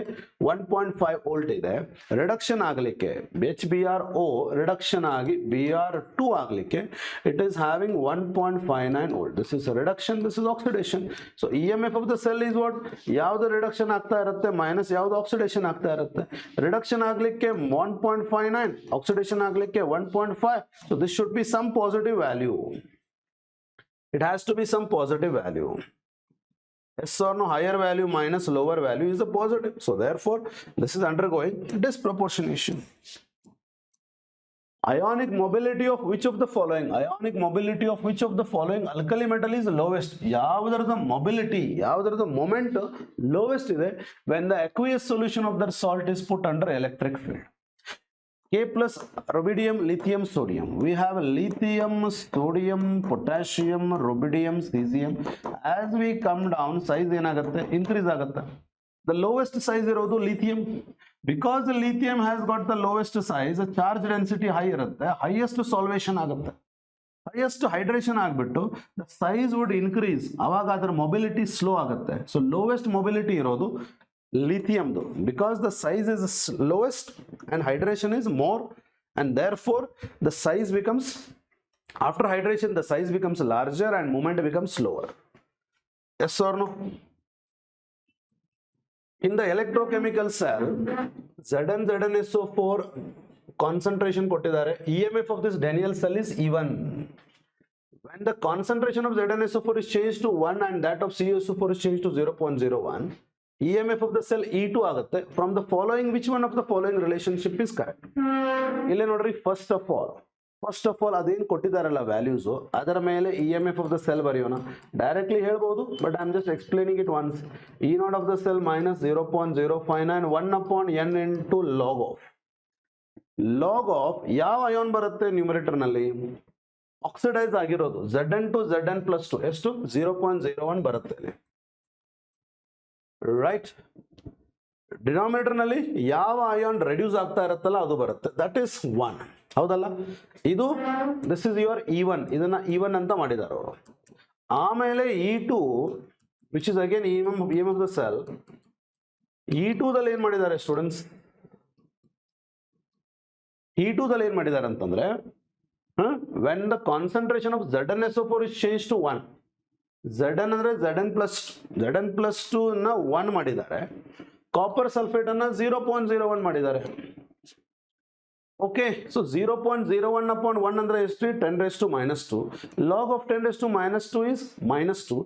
1.5 volt ಇದೆ. Reduction ಆಗಲಿಕ್ಕೆ HBRO reduction ಆಗಿ Br2 ಆಗಲಿಕ್ಕೆ it is having 1.59 volt. This is reduction, this is oxidation. So EMF of the cell is what, ಯಾವ್ದು reduction ಆಗ್ತಾ ಇರುತ್ತೆ ಮೈನಸ್ ಯಾವ್ದು ಆಕ್ಸಿಡೇಷನ್ ಆಗ್ತಾ ಇರುತ್ತೆ. ರಿಡಕ್ಷನ್ ಆಗಲಿಕ್ಕೆ 1.59, ಆಕ್ಸಿಡೇಷನ್ ಆಗಲಿಕ್ಕೆ 1.5. So this should be some positive value. It has to be some positive value. Yes or no? Higher value minus lower value is a positive. So therefore, this is undergoing disproportionation. Ionic mobility of which of the following? Ionic mobility of which of the following alkali metal is lowest? Yavadರದ mobility, yavadರದ moment lowest ide when the aqueous solution of the salt is put under electric field. K plus rubidium, lithium, sodium. We have lithium, sodium, potassium, rubidium, cesium. As we come down, size ಏನಾಗುತ್ತೆ, increase ಆಗುತ್ತೆ. The lowest size ಇರೋದು lithium. Because the lithium has got the lowest size, charge density high ಇರುತ್ತೆ, highest solvation ಆಗುತ್ತೆ, highest hydration ಆಗ್ಬಿಟ್ಟು the size would increase. ಅವಾಗ ಅದರ mobility slow ಆಗುತ್ತೆ. So lowest mobility ಇರೋದು lithium though, because the size is lowest and hydration is more, and therefore the size becomes, after hydration the size becomes larger and movement becomes slower. Yes or no? In the electrochemical cell, ZnSO4 concentration ಕೊಟ್ಟಿದ್ದಾರೆ. EMF of this Daniell cell is E1. When the concentration of ZnSO4 is changed to 1 and that of CuSO4 is changed to 0.01, EMF of the cell E2 ಆಗುತ್ತೆ. From the following, which one of the following relationship is correct? ಇಲ್ಲಿ ನೋಡ್ರಿ, first of all ಅದೇನು ಕೊಟ್ಟಿದ್ದಾರಲ್ಲ values, ಅದರ ಮೇಲೆ EMF of the cell ಬರೆಯೋಣ. Directly ಹೇಳ್ಬೋದು, but I am just explaining it once. E0 of the cell minus 0.059 1 upon n into log of ಯಾವ ion ಬರುತ್ತೆ numerator ನಲ್ಲಿ, ಆಕ್ಸಿಡೈಸ್ ಆಗಿರೋದು Zn to Zn+2 ಎಷ್ಟು 0.01 ಬರುತ್ತೆ. ರೈಟ್, ಡಿನಾಮಿನೇಟರ್ ನಲ್ಲಿ ಯಾವ ಅಯಾನ್ ರೆಡ್ಯೂಸ್ ಆಗ್ತಾ ಇರುತ್ತಲ್ಲ ಅದು ಬರುತ್ತೆ, ದಟ್ ಈಸ್ 1. ಹೌದಲ್ಲ? ಇದು ದಿಸ್ ಇಸ್ ಯುವರ್ E1, ಇದನ್ನ E1 ಅಂತ ಮಾಡಿದಾರೆ ಅವರು. ಆಮೇಲೆ E2 which is again EMF of the cell. E2 ದಲ್ಲಿ ಏನ್ ಮಾಡಿದ್ದಾರೆ ಸ್ಟೂಡೆಂಟ್ಸ್, E2 ದಲ್ಲಿ ಏನ್ ಮಾಡಿದ್ದಾರೆ ಅಂತಂದ್ರೆ, when the concentration of ZnSO4 is changed to 1, Zn ಅಂದ್ರೆ Zn+2 ನ 1 ಮಾಡಿದ್ದಾರೆ, ಕಾಪರ್ ಸಲ್ಫೇಟ್ ಅನ್ನ 0.01 ಮಾಡಿದ್ದಾರೆ. ಓಕೆ, ಸೊ 0.01 upon 1 ಅಂದ್ರೆ ಎಷ್ಟು, 10⁻². ಲಾಗ್ ಆಫ್ 10⁻² is -2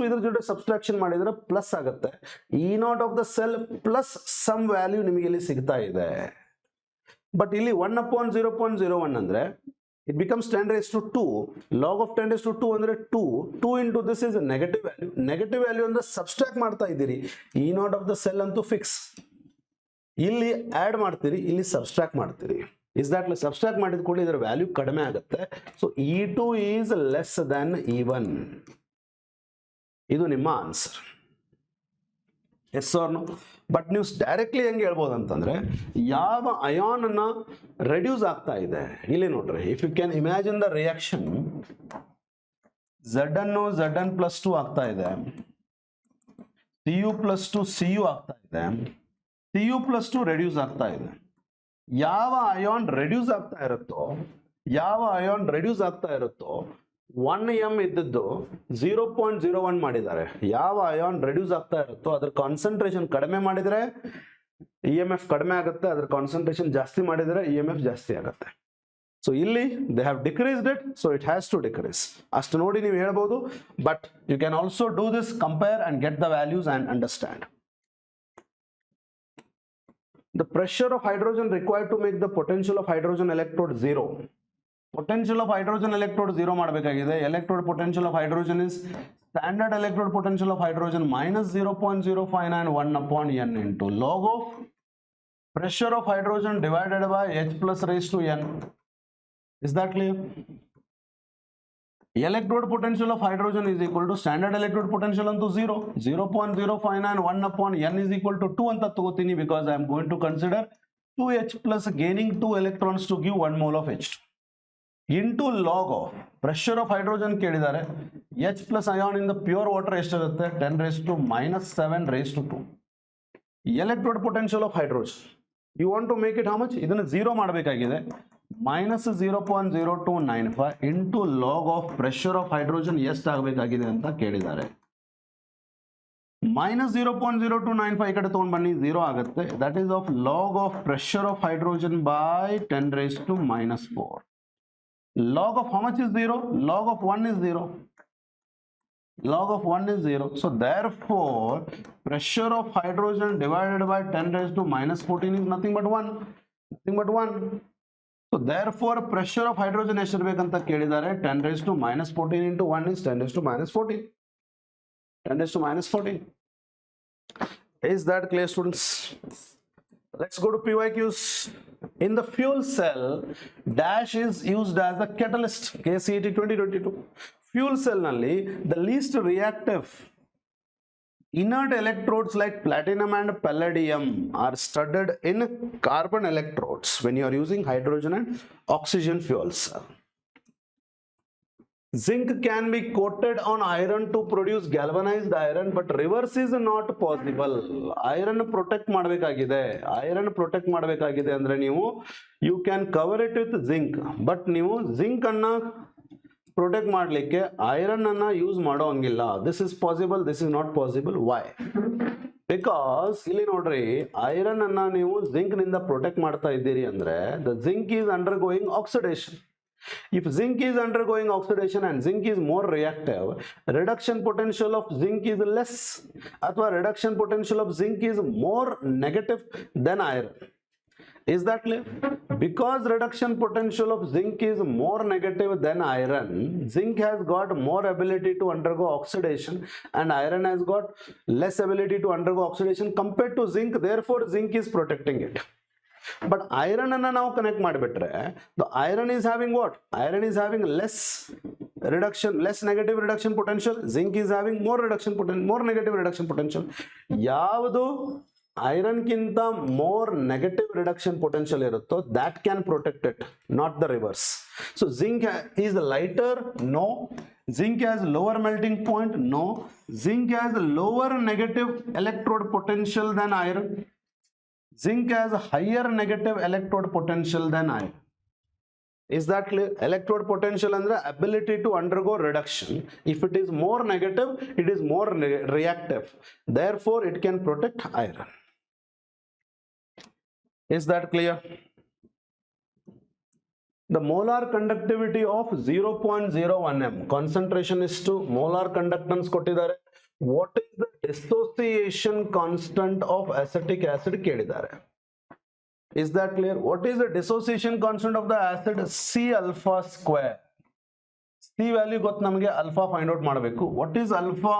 ಇದ್ರ ಜೊತೆ ಸಬ್ಸ್ಟ್ರಾಕ್ಷನ್ ಮಾಡಿದ್ರೆ ಪ್ಲಸ್ ಆಗುತ್ತೆ. E0 of the cell plus some value ನಿಮಗೆ ಇಲ್ಲಿ ಸಿಗ್ತಾ ಇದೆ. ಬಟ್ ಇಲ್ಲಿ 1 upon 0.01 ಅಂದ್ರೆ it becomes 10⁻². log of 10⁻² ಅಂದ್ರೆ 2 into this is a negative value ಅಂದ್ರೆ ಸಬ್ಸ್ಟ್ರಾಕ್ಟ್ ಮಾಡ್ತಾ ಇದ್ದೀರಿ. E0 of the cell ಅಂತೂ ಫಿಕ್ಸ್, ಇಲ್ಲಿ ಆಡ್ ಮಾಡ್ತೀರಿ, ಇಲ್ಲಿ ಸಬ್ಸ್ಟ್ರಾಕ್ಟ್ ಮಾಡ್ತೀರಿ. ಇಸ್ ದಟ್ ಸಬ್ಸ್ಟ್ರಾಕ್ಟ್ ಮಾಡಿದ ಕೂಡಲೇ ಇದರ ವ್ಯಾಲ್ಯೂ ಕಡಿಮೆ ಆಗುತ್ತೆ. ಸೊ E2 is less than E1. ಇದು ನಿಮ್ಮ answer. Yes or no? But ನೀವು ಡೈರೆಕ್ಟ್ಲಿ ಹೆಂಗೆ ಹೇಳ್ಬೋದು ಅಂತಂದ್ರೆ, ಯಾವ ಅಯಾನ್ ಅನ್ನ ರೆಡ್ಯೂಸ್ ಆಗ್ತಾ ಇದೆ ಇಲ್ಲಿ ನೋಡ್ರಿ. If you can imagine the reaction, Zn+2 ಆಗ್ತಾ ಇದೆ, Cu+2 Cu ಆಗ್ತಾ ಇದೆ, Cu+2 ರೆಡ್ಯೂಸ್ ಆಗ್ತಾ ಇದೆ. ಯಾವ ಅಯಾನ್ ರೆಡ್ಯೂಸ್ ಆಗ್ತಾ ಇರುತ್ತೋ 1m ಇದ್ದದ್ದು 0.01 ಮಾಡಿದ್ದಾರೆ. ಯಾವ ಅಯಾನ್ ರೆಡ್ಯೂಸ್ ಆಗ್ತಾ ಇರುತ್ತೋ ಅದರ ಕಾನ್ಸಂಟ್ರೇಷನ್ ಕಡಿಮೆ ಮಾಡಿದರೆ EMF ಕಡಿಮೆ ಆಗುತ್ತೆ, ಅದರ ಕಾನ್ಸಂಟ್ರೇಷನ್ ಜಾಸ್ತಿ ಮಾಡಿದರೆ EMF ಜಾಸ್ತಿ ಆಗುತ್ತೆ. ಸೊ ಇಲ್ಲಿ they have decreased it, so it has to decrease. ಅಷ್ಟು ನೋಡಿ ನೀವು ಹೇಳ್ಬೋದು, but you can also do this, compare and get the values and understand. The pressure of hydrogen required to make the potential of hydrogen electrode 0. Potential of hydrogen electrode 0 ಮಾಡಬೇಕಾಗಿದೆ. Electrode potential of hydrogen is standard electrode potential of hydrogen minus 0.059 1 upon n into log of pressure of hydrogen divided by H plus raised to N. Is that clear? Electrode potential of hydrogen is equal to standard electrode potential unto 0. 0.059 1 upon N is equal to 2 anta tagotini because I am going to consider 2H plus gaining 2 electrons to give 1 mole of H2 into log of pressure of hydrogen ಕೇಳಿದ್ದಾರೆ H plus ion in the pure water ಎಷ್ಟಿರುತ್ತೆ 10 raised to minus 7 raised to 2. Electrode potential of hydrogen, you want to make it how much? ಇದನ್ನು 0 ಮಾಡಬೇಕಾಗಿದೆ minus 0.0295 into log of pressure of hydrogen ಎಷ್ಟಾಗಬೇಕಾಗಿದೆ ಅಂತ ಕೇಳಿದ್ದಾರೆ. minus 0.0295 ಈ ಕಡೆ ತಗೊಂಡು ಬನ್ನಿ 0 ಆಗುತ್ತೆ. that is of log of pressure of hydrogen by 10 raised to minus 4. log of how much is 0? log of 1 is 0. log of 1 is 0. So therefore pressure of hydrogen divided by 10 raised to minus 14 is nothing but 1. Nothing but 1. So therefore pressure of hydrogen ಎಷ್ಟಿರಬೇಕಂತ ಕೇಳಿದ್ದಾರೆ 10 raised to minus 14 into 1 is 10 raised to minus 14. 10 raised to minus 14. Is that clear, students? Let's go to PYQs. In the fuel cell, dash is used as a catalyst. KCET 2022. Fuel cell nalli the least reactive inert electrodes like platinum and palladium are studded in carbon electrodes when you are using hydrogen and oxygen fuel cell. Zinc can be coated on iron to produce galvanized iron, but reverse is not possible. Iron protect ಮಾಡಬೇಕಾಗಿದೆ. Iron protect ಮಾಡಬೇಕಾಗಿದೆ ಅಂದ್ರೆ ನೀವು you can cover it with zinc, but ನೀವು zinc ಅನ್ನ protect ಮಾಡಲಿಕ್ಕೆ iron ಅನ್ನ use ಮಾಡೋ ಹಂಗಿಲ್ಲ. This is possible, this is not possible. Why? Because ಇಲ್ಲಿ ನೋಡ್ರಿ iron ಅನ್ನ ನೀವು zinc ನಿಂದ protect ಮಾಡ್ತಾ ಇದ್ದೀರಿ ಅಂದ್ರೆ the zinc is undergoing oxidation. If zinc is undergoing oxidation and zinc is more reactive, reduction potential of zinc is less, ಅಥವಾ reduction potential of zinc is more negative than iron. Is that clear? Because reduction potential of zinc is more negative than iron, zinc has got more ability to undergo oxidation and iron has got less ability to undergo oxidation compared to zinc. Therefore zinc is protecting it. But iron ಅನ್ನ ನಾವು connect ಮಾಡಿಬಿಟ್ರೆ the iron is having what? Iron is having less negative reduction potential. Zinc is having more negative reduction potential. ಯಾವುದು iron ಗಿಂತ more negative reduction potential ಇರುತ್ತೋ that can protect it, not the reverse. So zinc is lighter? No. Zinc has lower melting point? No. Zinc has lower negative electrode potential than iron. Zinc has a higher negative electrode potential than iron. Is that clear? Electrode potential andre ability to undergo reduction. If it is more negative, it is more reactive. Therefore, it can protect iron. Is that clear? The molar conductivity of 0.01 m. Concentration is to molar conductance ಕೊಟ್ಟಿದ್ದಾರೆ. What is the dissociation constant of acetic acid ಕೇಳಿದ್ದಾರೆ. Is that clear? What is the dissociation constant of the acid? C alpha square. C value ಗೊತ್ತು ನಮಗೆ, alpha find out ಮಾಡಬೇಕು. What is alpha?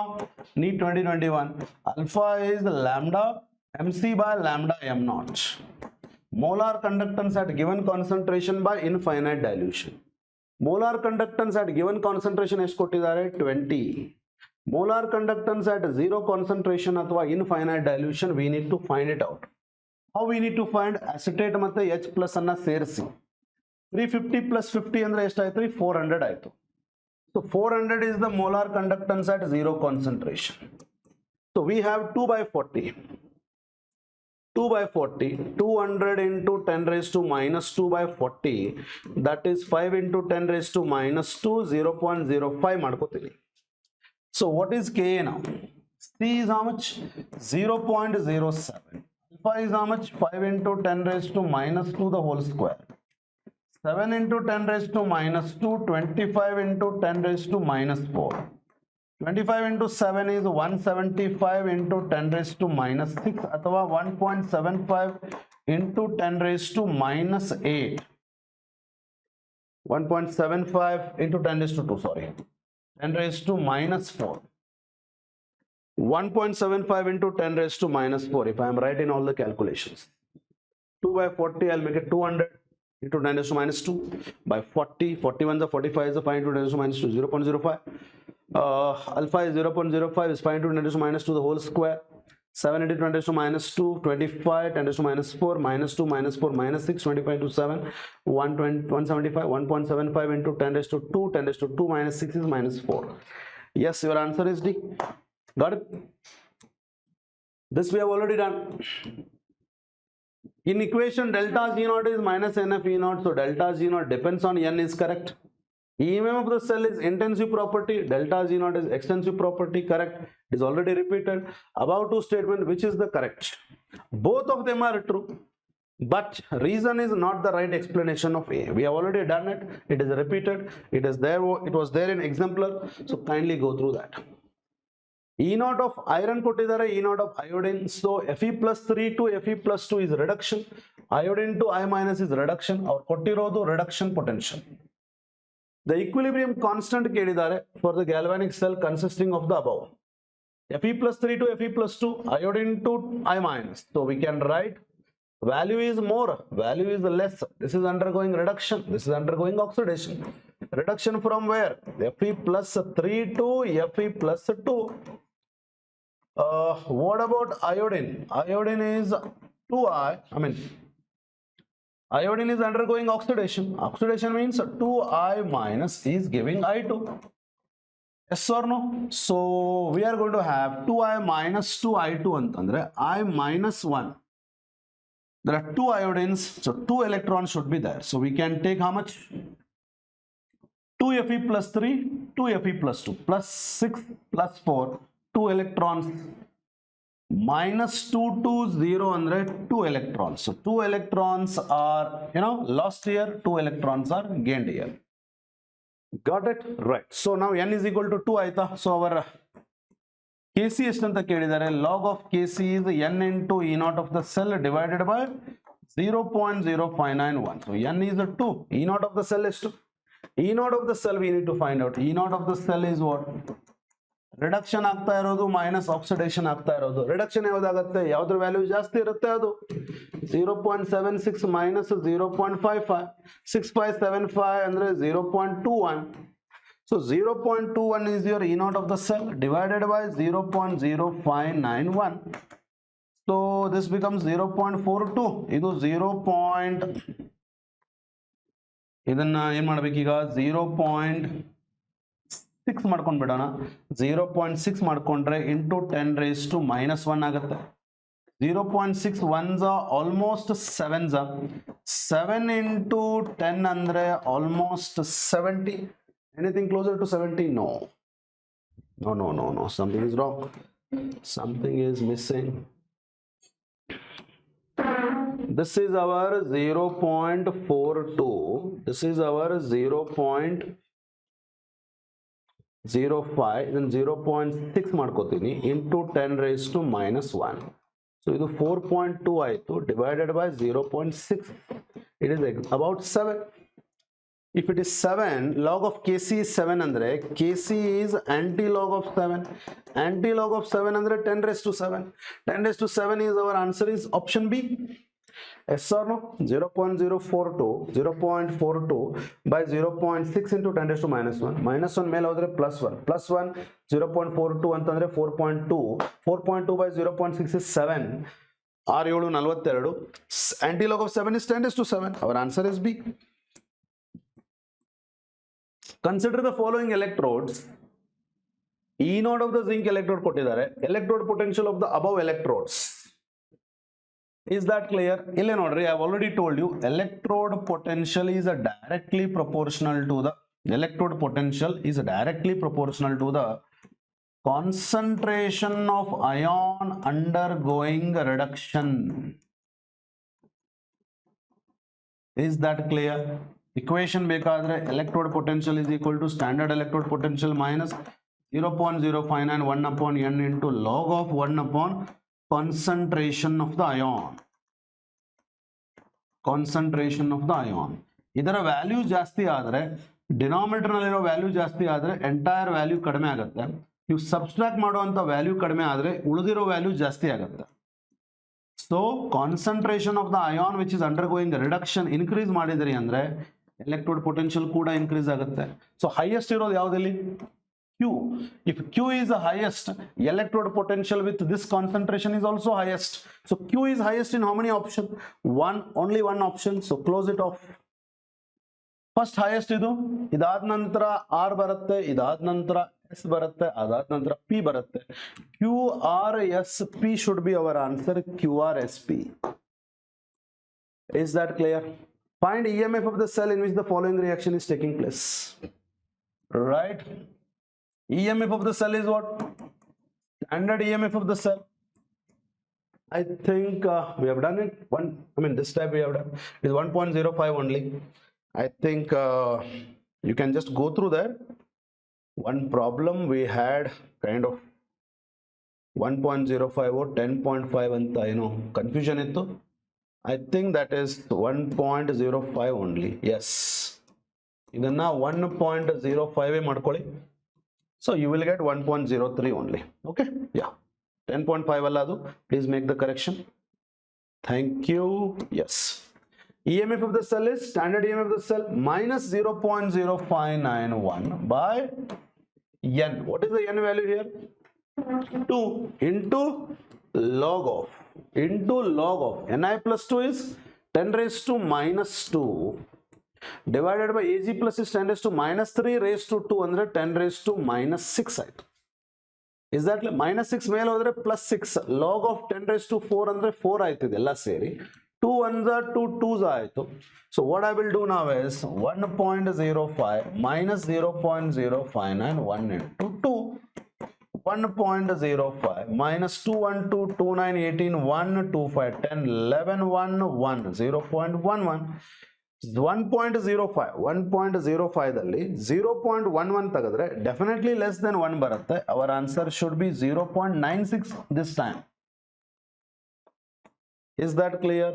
NEET 2021. Alpha is lambda mc by lambda m naught. Molar conductance at given concentration by infinite dilution. Molar conductance at given concentration ಎಷ್ಟು ಕೊಟ್ಟಿದ್ದಾರೆ 20. Molar conductance at zero concentration ಅಥವಾ infinite dilution we need to find it out. How we need to find? Acetate ಮತ್ತೆ H plus ಅನ್ನ ಸೇರಿಸಿ 350 plus 50 ಅಂದ್ರೆ ಎಷ್ಟಾಯ್ತು? 400 ಆಯ್ತು. So 400 is the molar conductance at zero concentration. So we have 2 by 40. 2 by 40, 200 into 10 raised to minus 2 by 40, that is 5 into 10 raised to minus 2, 0.05 ಮಾಡ್ಕೋತೀನಿ. So what is Ka now? C is how much? 0.07. Alpha is how much? 5 into 10 raised to minus 2 the whole square. 7 into 10 raised to minus 2, 25 into 10 raised to minus 4. 25 into 7 is 175 into 10 raised to minus 6 ಅಥವಾ 1.75 into 10 raised to minus 8. 1.75 into 10 raised to 2, sorry. 10 raised to minus 4. 1.75 into 10 raised to minus 4 if I am right in all the calculations. 2 by 40, I'll make it 200 into 10 raised to minus 2 by 40. 41 is 45 is 5 into 10 raised to minus 2, 0.05. Alpha is 0.05 is 5 into 10 raised to minus 2 the whole square. 7 into 10 raised to minus 2, 25, 10 raised to minus 4, minus 2, minus 4, minus 6, 25 to 7, 175, 1.75 into 10 raised to 2, 10 raised to 2 minus 6 is minus 4. Yes, your answer is D. Got it? This we have already done. In equation, delta G naught is minus NF E naught, so delta G naught depends on N is correct. EMF of the cell is intensive property, delta G naught is extensive property, correct. It is already repeated. Above two statement, which is the correct? Both of them are true, but reason is not the right explanation of A. We have already done it. It is repeated. It is there. It was there in exemplar. So kindly go through that. E naught of iron kottidare, E naught of iodine. So Fe plus 3 to Fe plus 2 is reduction. Iodine to I minus is reduction. Or kottirodu reduction potential. The equilibrium constant ಕೇಳಿದ್ದಾರೆ for the galvanic cell consisting of the above. Fe plus 3 to Fe plus 2, iodine to I minus. So we can write value is more, value is less. This is undergoing reduction. This is undergoing oxidation. Reduction from where? Fe plus 3 to Fe plus 2. What about iodine? Iodine is 2I. Iodine is undergoing oxidation. Oxidation means 2I minus is giving I2. Yes or no? So we are going to have 2I minus 2I2 antandre I minus 1. There are 2 iodines, so 2 electrons should be there. So we can take how much? 2 Fe plus 3, 2 Fe plus 2, plus 6 plus 4, 2 electrons. Minus 2 to 0 andre 2 electrons. So 2 electrons are lost here, 2 electrons are gained here. Got it? Right. So now n is equal to 2 aita. So our Kc estanta kelidare, log of Kc is n into E naught of the cell divided by 0.0591. So n is 2. E naught of the cell is 2. E naught of the cell we need to find out. E naught of the cell is what? Reduction ಆಗ್ತಾ ಇರೋದು minus oxidation ಆಗ್ತಾ ಇರೋದು. Reduction ಯಾವ್ದಾಗುತ್ತೆ? ಯಾವ್ದ್ರ value ಜಾಸ್ತಿ ಇರುತ್ತೆ ಅದು 0.76 minus 0.55. 6575 ಅಂದ್ರೆ 0.21. So 0.21 is your E naught of the cell divided by 0.0591. So this becomes 0.42. ಇದು 0. ಇದನ್ನ ಏನು ಮಾಡಬೇಕೀಗ? 0.6 ಮಾಡ್ಕೊಂಡ್ಬಿಡೋಣ. 0.6 ಮಾಡ್ಕೊಂಡ್ರೆ ಇಂಟು 10 raised to minus 1 ಆಗುತ್ತೆ. 0.6 ones are almost 7s. 7 into 10 andre almost 70. Anything closer to 70? No. Something is wrong. Something is missing. This is our 0.42. This is our 0.05, then 0.6 ಮಾಡ್ಕೋತೀನಿ into 10 raised to minus 1. So ಇದು 4.2 ಆಯಿತು divided by 0.6. It is about 7. If it is 7, log of Kc is 7 andre Kc is anti-log of 7. Anti-log of 7 andre 10 raised to 7. 10 raised to 7 is our answer is option B. Yes or no? 0.42 by 0.6 into 10 raised to minus 1. Minus 1 ಮೇಲೆ ಹೋದ್ರೆ plus 1. Plus 1, 0.42 ಅಂತಂದ್ರೆ 4.2. 4.2 by 0.6 is 7. 6 7 42. Anti-log of 7 is 10 raised to 7. Our answer is B. Consider the following electrodes. E naught of the zinc electrode ಕೊಟ್ಟಿದ್ದಾರೆ. Electrode potential of the above electrodes. Is that clear? Ille nodri, I have already told you electrode potential is directly proportional to the concentration of ion undergoing reduction. Is that clear? Equation bekadre electrode potential is equal to standard electrode potential minus 0.0591 upon n into log of 1 upon concentration of the ion. ಇದರ value ಜಾಸ್ತಿ ಆದರೆ denominator ನಲ್ಲಿರೋ value ಜಾಸ್ತಿ ಆದರೆ entire value ಕಡಿಮೆ ಆಗುತ್ತೆ. ನೀವು subtract ಮಾಡುವಂತ ವ್ಯಾಲ್ಯೂ ಕಡಿಮೆ ಆದರೆ ಉಳಿದಿರೋ ವ್ಯಾಲ್ಯೂ ಜಾಸ್ತಿ ಆಗುತ್ತೆ. So concentration of the ion which is undergoing reduction increase ಮಾಡಿದ್ರಿ ಅಂದ್ರೆ electrode potential ಕೂಡ increase ಆಗುತ್ತೆ. So highest ಇರೋದು ಯಾವುದಲ್ಲಿ? Q. If Q is the highest, electrode potential with this concentration is also highest. So Q is highest in how many options? One, only one option. So close it off. First highest idu, idaad nantara R baratte, idaad nantara S baratte, adaad nantara P baratte. QRSP should be our answer. QRSP. Is that clear? Find EMF of the cell in which the following reaction is taking place. Right? EMF of the cell is what? Standard EMF of the cell. I think we have done it. This type we have done. It is 1.05 only. I think you can just go through there. One problem we had kind of 1.05 or 10.5 and confusion itto. I think that is 1.05 only. Yes. Idanna 1.05 ಮಾಡ್ಕೊಳ್ಳಿ. So you will get 1.03 only. Okay. Yeah. 10.5 alla adu. Please make the correction. Thank you. Yes. EMF of the cell is standard EMF of the cell minus 0.0591 by N. What is the N value here? 2 into log of Ni plus 2 is 10 raised to minus 2 divided by Ag plus is 10 raised to minus 3 raised to 2 andre 10 raised to minus 6 ಆಯ್ತು. Is that minus 6 ಮೇಲೆ ಹೋದ್ರೆ plus 6 log of 10 raised to 4 andre 4 ಆಯ್ತು ಇದೆಲ್ಲ ಸೇರಿ 2 ones are 2 2s ಆಯ್ತು. So what I will do now is 1.05 minus 0.059 1 into 2 1.05 minus 2 1 2 2 9 18 1 2 5 10 11 1 1 0.11 1.05 ದಲ್ಲಿ 0.11 ತೆಗೆದ್ರೆ definitely less than 1 ಬರುತ್ತೆ. Our answer should be 0.96 this time. Is that clear?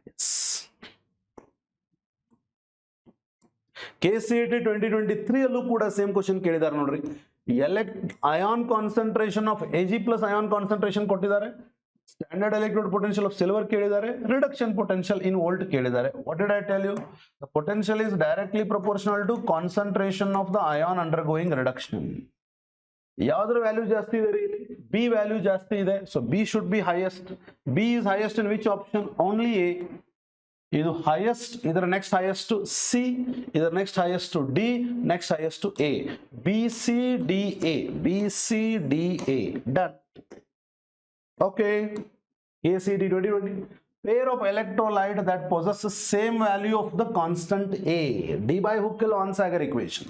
Yes. KCET 2023 ಅಲ್ಲೂ ಕೂಡ same question ಕೇಳಿದಾರೆ ನೋಡ್ರಿ. Ion concentration of Ag plus ion concentration ಕೊಟ್ಟಿದ್ದಾರೆ. Standard electrode potential of silver ಕೇಳಿದ್ದಾರೆ. Reduction potential in volt ಕೇಳಿದ್ದಾರೆ. What did I tell you? The potential is directly proportional to concentration of the ion undergoing reduction. ಯಾವ್ದ್ರ value ಜಾಸ್ತಿ ಇದೆ ರೀ? B value ಜಾಸ್ತಿ ಇದೆ. So B should be highest. B is highest in which option? Only A. ಇದು highest, ಇದರ next highest to C, ಇದರ next highest to D, next highest to A. B C D A. B C D A. Done. Okay. KCET 2020. Pair of electrolyte that possesses same value of the constant A. D by Huckel-Onsager equation.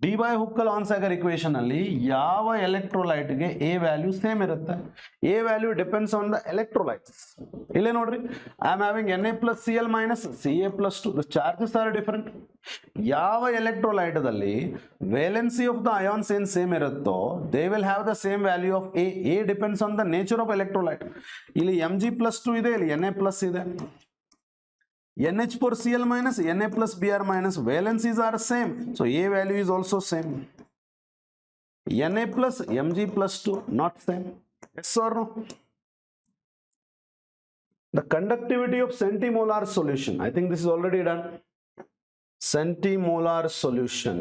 D by Huckel-Onsager equation ಅಲ್ಲಿ ಯಾವ electrolyte ಗೆ A value same ಇರುತ್ತೆ? A value depends on the electrolytes. ಇಲ್ಲೇ ನೋಡ್ರಿ, I am having Na plus Cl minus Ca plus 2. The charges are different. ಯಾವ electrolyte ದಲ್ಲಿ valency of the ions ಏನ್ same ಇರುತ್ತೋ they will have the same value of A. A depends on the nature of electrolyte. ಇಲ್ಲಿ Mg plus 2 ಇದೆ, ಇಲ್ಲಿ Na plus ಇದೆ. NH4Cl minus Na plus Br minus valencies are same, so A value is also same. Na plus Mg plus 2 not same. Yes or no? The conductivity of centimolar solution, I think this is already done. Centimolar solution,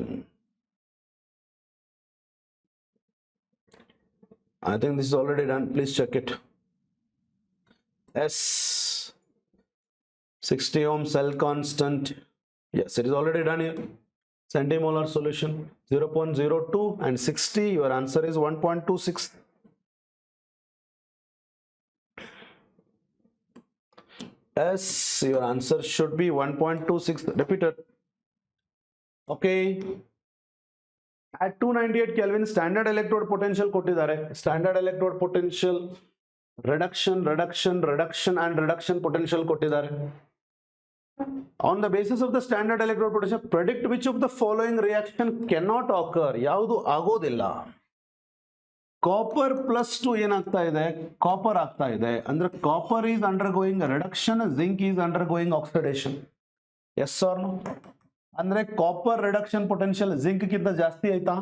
I think this is already done. Please check it. S 60 ohm cell constant. Yes, it is already done here. Centimolar solution 0.02 and 60. Your answer is 1.26. Yes, your answer should be 1.26. Repeated. Okay. At 298 Kelvin, standard electrode potential ಕೊಟ್ಟಿದ್ದಾರೆ. Standard electrode potential reduction and reduction potential ಕೊಟ್ಟಿದ್ದಾರೆ. On the basis of the standard electrode potential, predict which of the following reaction cannot occur. ಯಾವುದು ಆಗೋದಿಲ್ಲ? Copper plus 2 ಏನಾಗ್ತಾ ಇದೆ? Copper ಆಗ್ತಾ ಇದೆ. ಅಂದ್ರೆ copper is undergoing reduction, zinc is undergoing oxidation. Yes or no? ಅಂದ್ರೆ copper reduction potential zinc ಗಿಂತ ಜಾಸ್ತಿ ಆಯ್ತಾ?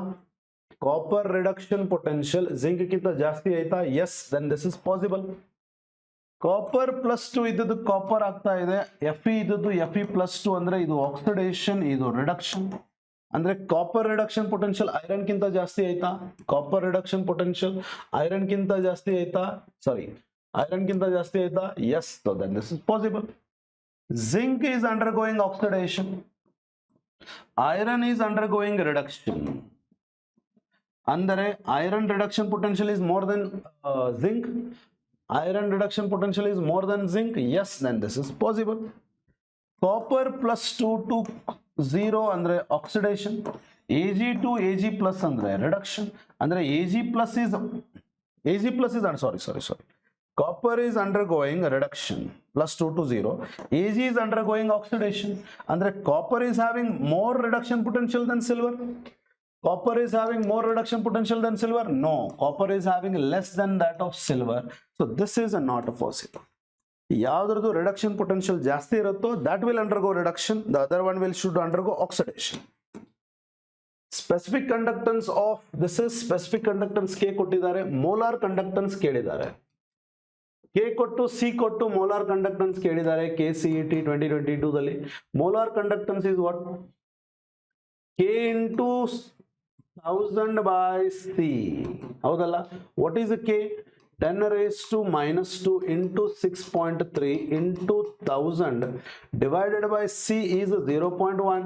ಕಾಪರ್ ರಿಡಕ್ಷನ್ ಪೊಟೆನ್ಷಿಯಲ್ ಜಿಂಕ್ ಗಿಂತ ಜಾಸ್ತಿ ಆಯ್ತಾ? Yes, then this is possible. Copper +2 ಇದ್ದದ್ದು ಕಾಪರ್ ಆಗ್ತಾ ಇದೆ, Fe ಇದ್ದದ್ದು Fe+2 ಅಂದ್ರೆ ಇದು ಆಕ್ಸಿಡೇಷನ್, ಇದು ರಿಡಕ್ಷನ್. ಅಂದ್ರೆ ಕಾಪರ್ ರಿಡಕ್ಷನ್ ಪೊಟೆನ್ಷಿಯಲ್ ಐರನ್ ಕಿಂತ ಜಾಸ್ತಿ ಆಯ್ತಾ? ಕಾಪರ್ ರಿಡಕ್ಷನ್ ಪೊಟೆನ್ಷಿಯಲ್ ಐರನ್ ಕಿಂತ ಜಾಸ್ತಿ ಆಯ್ತಾ? ಸಾರಿ, ಐರನ್ ಕಿಂತ ಜಾಸ್ತಿ ಆಯ್ತಾ? Yes. So then this is possible. Zinc is undergoing oxidation, iron is undergoing reduction. ಅಂದರೆ iron reduction potential is more than zinc. Iron reduction potential is more than zinc. Yes, then this is possible. Copper +2 to 0 ಅಂದ್ರೆ oxidation. Ag to Ag plus ಅಂದ್ರೆ reduction. ಅಂದ್ರೆ Ag plus is sorry. Copper is undergoing reduction +2 to 0. Ag is undergoing oxidation. Andre copper is having more reduction potential than silver. Copper is having more reduction potential than silver. No, copper is having less than that of silver. So this is not possible. Yavradu reduction potential ಜಾಸ್ತಿ ಇರುತ್ತೋ that will undergo reduction. The other one should undergo oxidation. Specific conductance of this is specific conductance K ಕೊಟ್ಟಿದ್ದಾರೆ, molar conductance ಕೇಳಿದ್ದಾರೆ. K ಕೊಟ್ಟು C ಕೊಟ್ಟು molar conductance ಕೇಳಿದ್ದಾರೆ KCET 2022 ದಲ್ಲಿ. Molar conductance is what? K into 1000 by C. ಹೌದಲ್ಲ? What is K? 10⁻⁻² into 6.3 into 1000 divided by C is 0.1.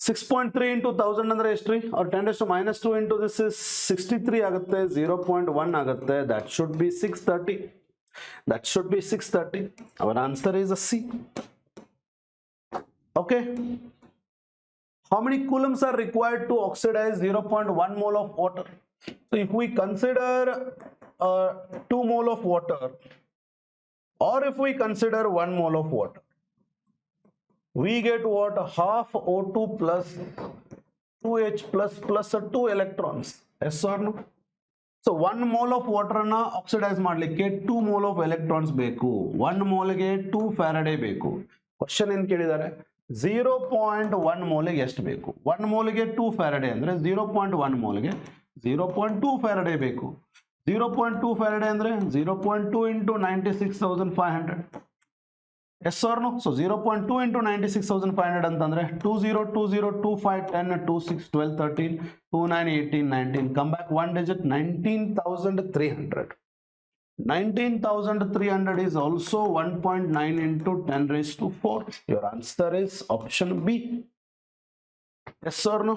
6.3 into 1000 ಅಂದ್ರೆ ಎಷ್ಟ್ರಿ? or 10⁻² into this is 63 ಆಗುತ್ತೆ, 0.1 ಆಗುತ್ತೆ. that should be 630. That should be 630. Our answer is a C. Okay. How many coulombs are required to oxidize 0.1 mole of water? So if we consider 2 mole of water, or if we consider 1 mole of water, we get what? Half O2 plus 2H plus 2 electrons. Yes or no? So 1 mole of water na oxidize ಮಾಡ್ಲಿಕ್ಕೆ 2 mole of electrons ಬೇಕು. 1 mole ಗೆ 2 Faraday ಬೇಕು. Question ಏನು ಕೇಳಿದ್ದಾರೆ? 0.1 mole ಗೆ ಎಷ್ಟು ಬೇಕು? 1 mole ಗೆ 2 Faraday ಅಂದ್ರೆ 0.1 mole ಗೆ 0.2 Faraday ಬೇಕು. 0.2 Faraday ಅಂದ್ರೆ 0.2 into 96,500. Yes or no? So 0.2 into 96,500 ಅಂತಂದ್ರೆ 20 20 25 10 26 12 13 29 18 19. Come back one digit. 19,300. 19,300 is also 1.9 into 10⁻⁴. Your answer is option B. Yes or no?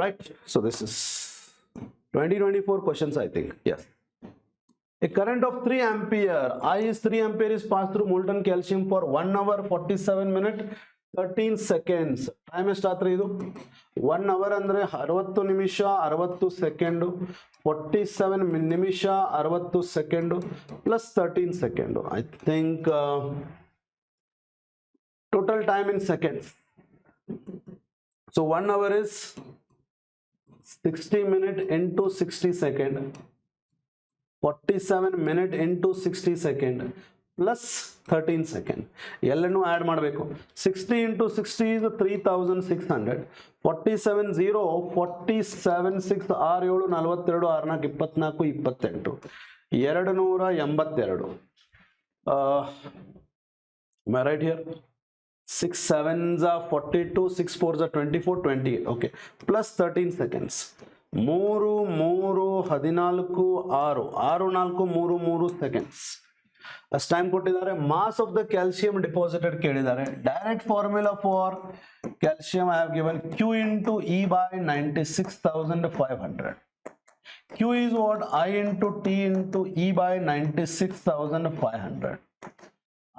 Right. So this is 2024 questions, I think. Yes. A current of 3 ampere, I is 3 ampere is passed through molten calcium for 1 hour 47 minutes 13 seconds. Time ಎಷ್ಟಾತ್ರಿ ಇದು? 1 hour ಅಂದ್ರೆ 60 ನಿಮಿಷ 60 second, 47 ನಿಮಿಷ 60 second plus 13 second. I think total time in seconds. So 1 hour is 60 minutes into 60 seconds. 47 minutes into 60 seconds plus 13 seconds. ಎಲ್ಲನೂ add ಮಾಡಬೇಕು. 60 into 60 is 3600. 47 0 47 6 6 7 42 6 4 24 28 282. Am I right here? 6 7s are 42, 6 4s are 24, 28. Okay, plus 13 seconds. 3 3 14 6 6 4 3 3 seconds. As time ಕೊಟ್ಟಿದ್ದಾರೆ. Mass of the calcium deposited ಕೇಳಿದ್ದಾರೆ. Direct formula for calcium I have given Q into E by 96,500. Q is what? I into T into E by 96,500.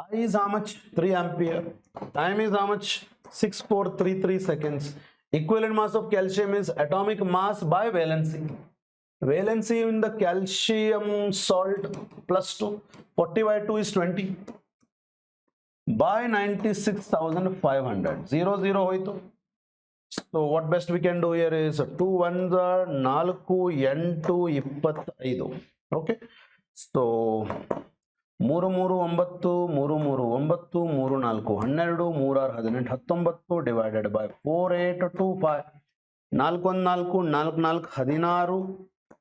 I is how much? 3 ampere. Time is how much? 6433 seconds. Equivalent mass of calcium is atomic mass by valency. Valency in the calcium salt +2. 40 by 2 is 20. By 96,500. 0 0 ಹೋಯ್ತು. So what best we can do here is 2 1s are 4 8 25. Okay. So 3 3 9 3 3 9 3 4 12 3 6 18 19 divided by 4 8 2 5 4 1 4 4 4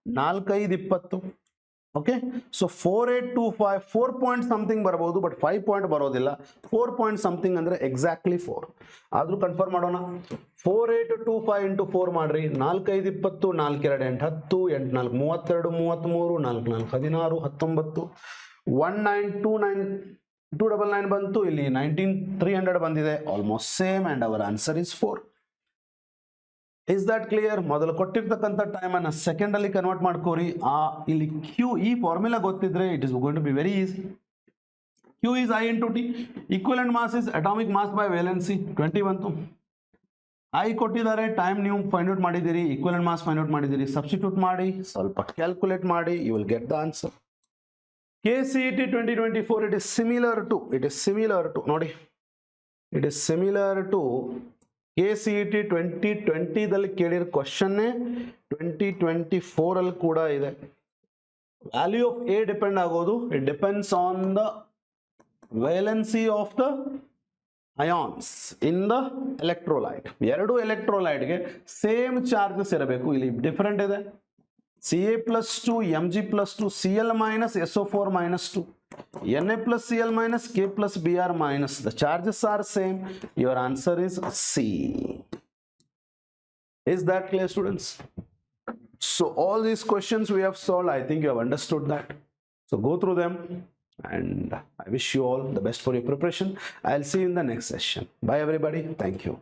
16 4 5 20. Okay, so 4825 4 point something ಬರಬಹುದು, but 5 point ಬರೋದಿಲ್ಲ. 4 point something ಅಂದ್ರೆ exactly 4. ಆದ್ರೂ confirm ಮಾಡೋಣ. 4825 into 4 ಮಾಡ್ರಿ. 4 5 20, 4 2 8 10, 8 4 32, 33, 4 4 16, 19, 1929 299 ಬಂತು. ಇಲ್ಲಿ 19300 ಬಂದಿದೆ. Almost same and our answer is 4. Is that clear? ಮೊದಲು ಕೊಟ್ಟಿರ್ತಕ್ಕಂಥ ಟೈಮ್ ಅನ್ನ ಸೆಕೆಂಡ್ ಅಲ್ಲಿ ಕನ್ವರ್ಟ್ ಮಾಡ್ಕೋರಿ. ಇಲ್ಲಿ ಕ್ಯೂ, ಈ ಫಾರ್ಮುಲಾ ಗೊತ್ತಿದ್ರೆ it is going to be very easy. Q is I into T. Equivalent mass is atomic mass by valency 20 ಬಂತು. I ಕೊಟ್ಟಿದ್ದಾರೆ, time ನೀವು ಫೈಂಡ್ ಔಟ್ ಮಾಡಿದ್ದೀರಿ, ಈಕ್ವಲೆಂಟ್ ಮಾಸ್ ಫೈಂಡ್ ಔಟ್ ಮಾಡಿದ್ದೀರಿ. Substitute ಮಾಡಿ, ಸ್ವಲ್ಪ ಕ್ಯಾಲ್ಕುಲೇಟ್ ಮಾಡಿ, you will get the answer. KCET 2024 it is similar to ನೋಡಿ, it is similar to KCET 2020 ದಲ್ಲಿ ಕೇಳಿರೋ ಕ್ವಶನ್ 2024 ಅಲ್ಲಿ ಕೂಡ ಇದೆ. ವ್ಯಾಲ್ಯೂ ಆಫ್ A ಡಿಪೆಂಡ್ ಆಗೋದು, it depends on the valency of the ions in the electrolyte. ಎರಡು ಎಲೆಕ್ಟ್ರೋಲೈಟ್ಗೆ same charges ಇರಬೇಕು. ಇಲ್ಲಿ ಡಿಫರೆಂಟ್ ಇದೆ. Ca+2 Mg+2 Cl minus SO4 minus 2 Na plus Cl minus K plus Br minus. The charges are same. Your answer is C. Is that clear, students? So all these questions we have solved. I think you have understood that. So go through them, and I wish you all the best for your preparation. I'll see you in the next session. Bye everybody. Thank you.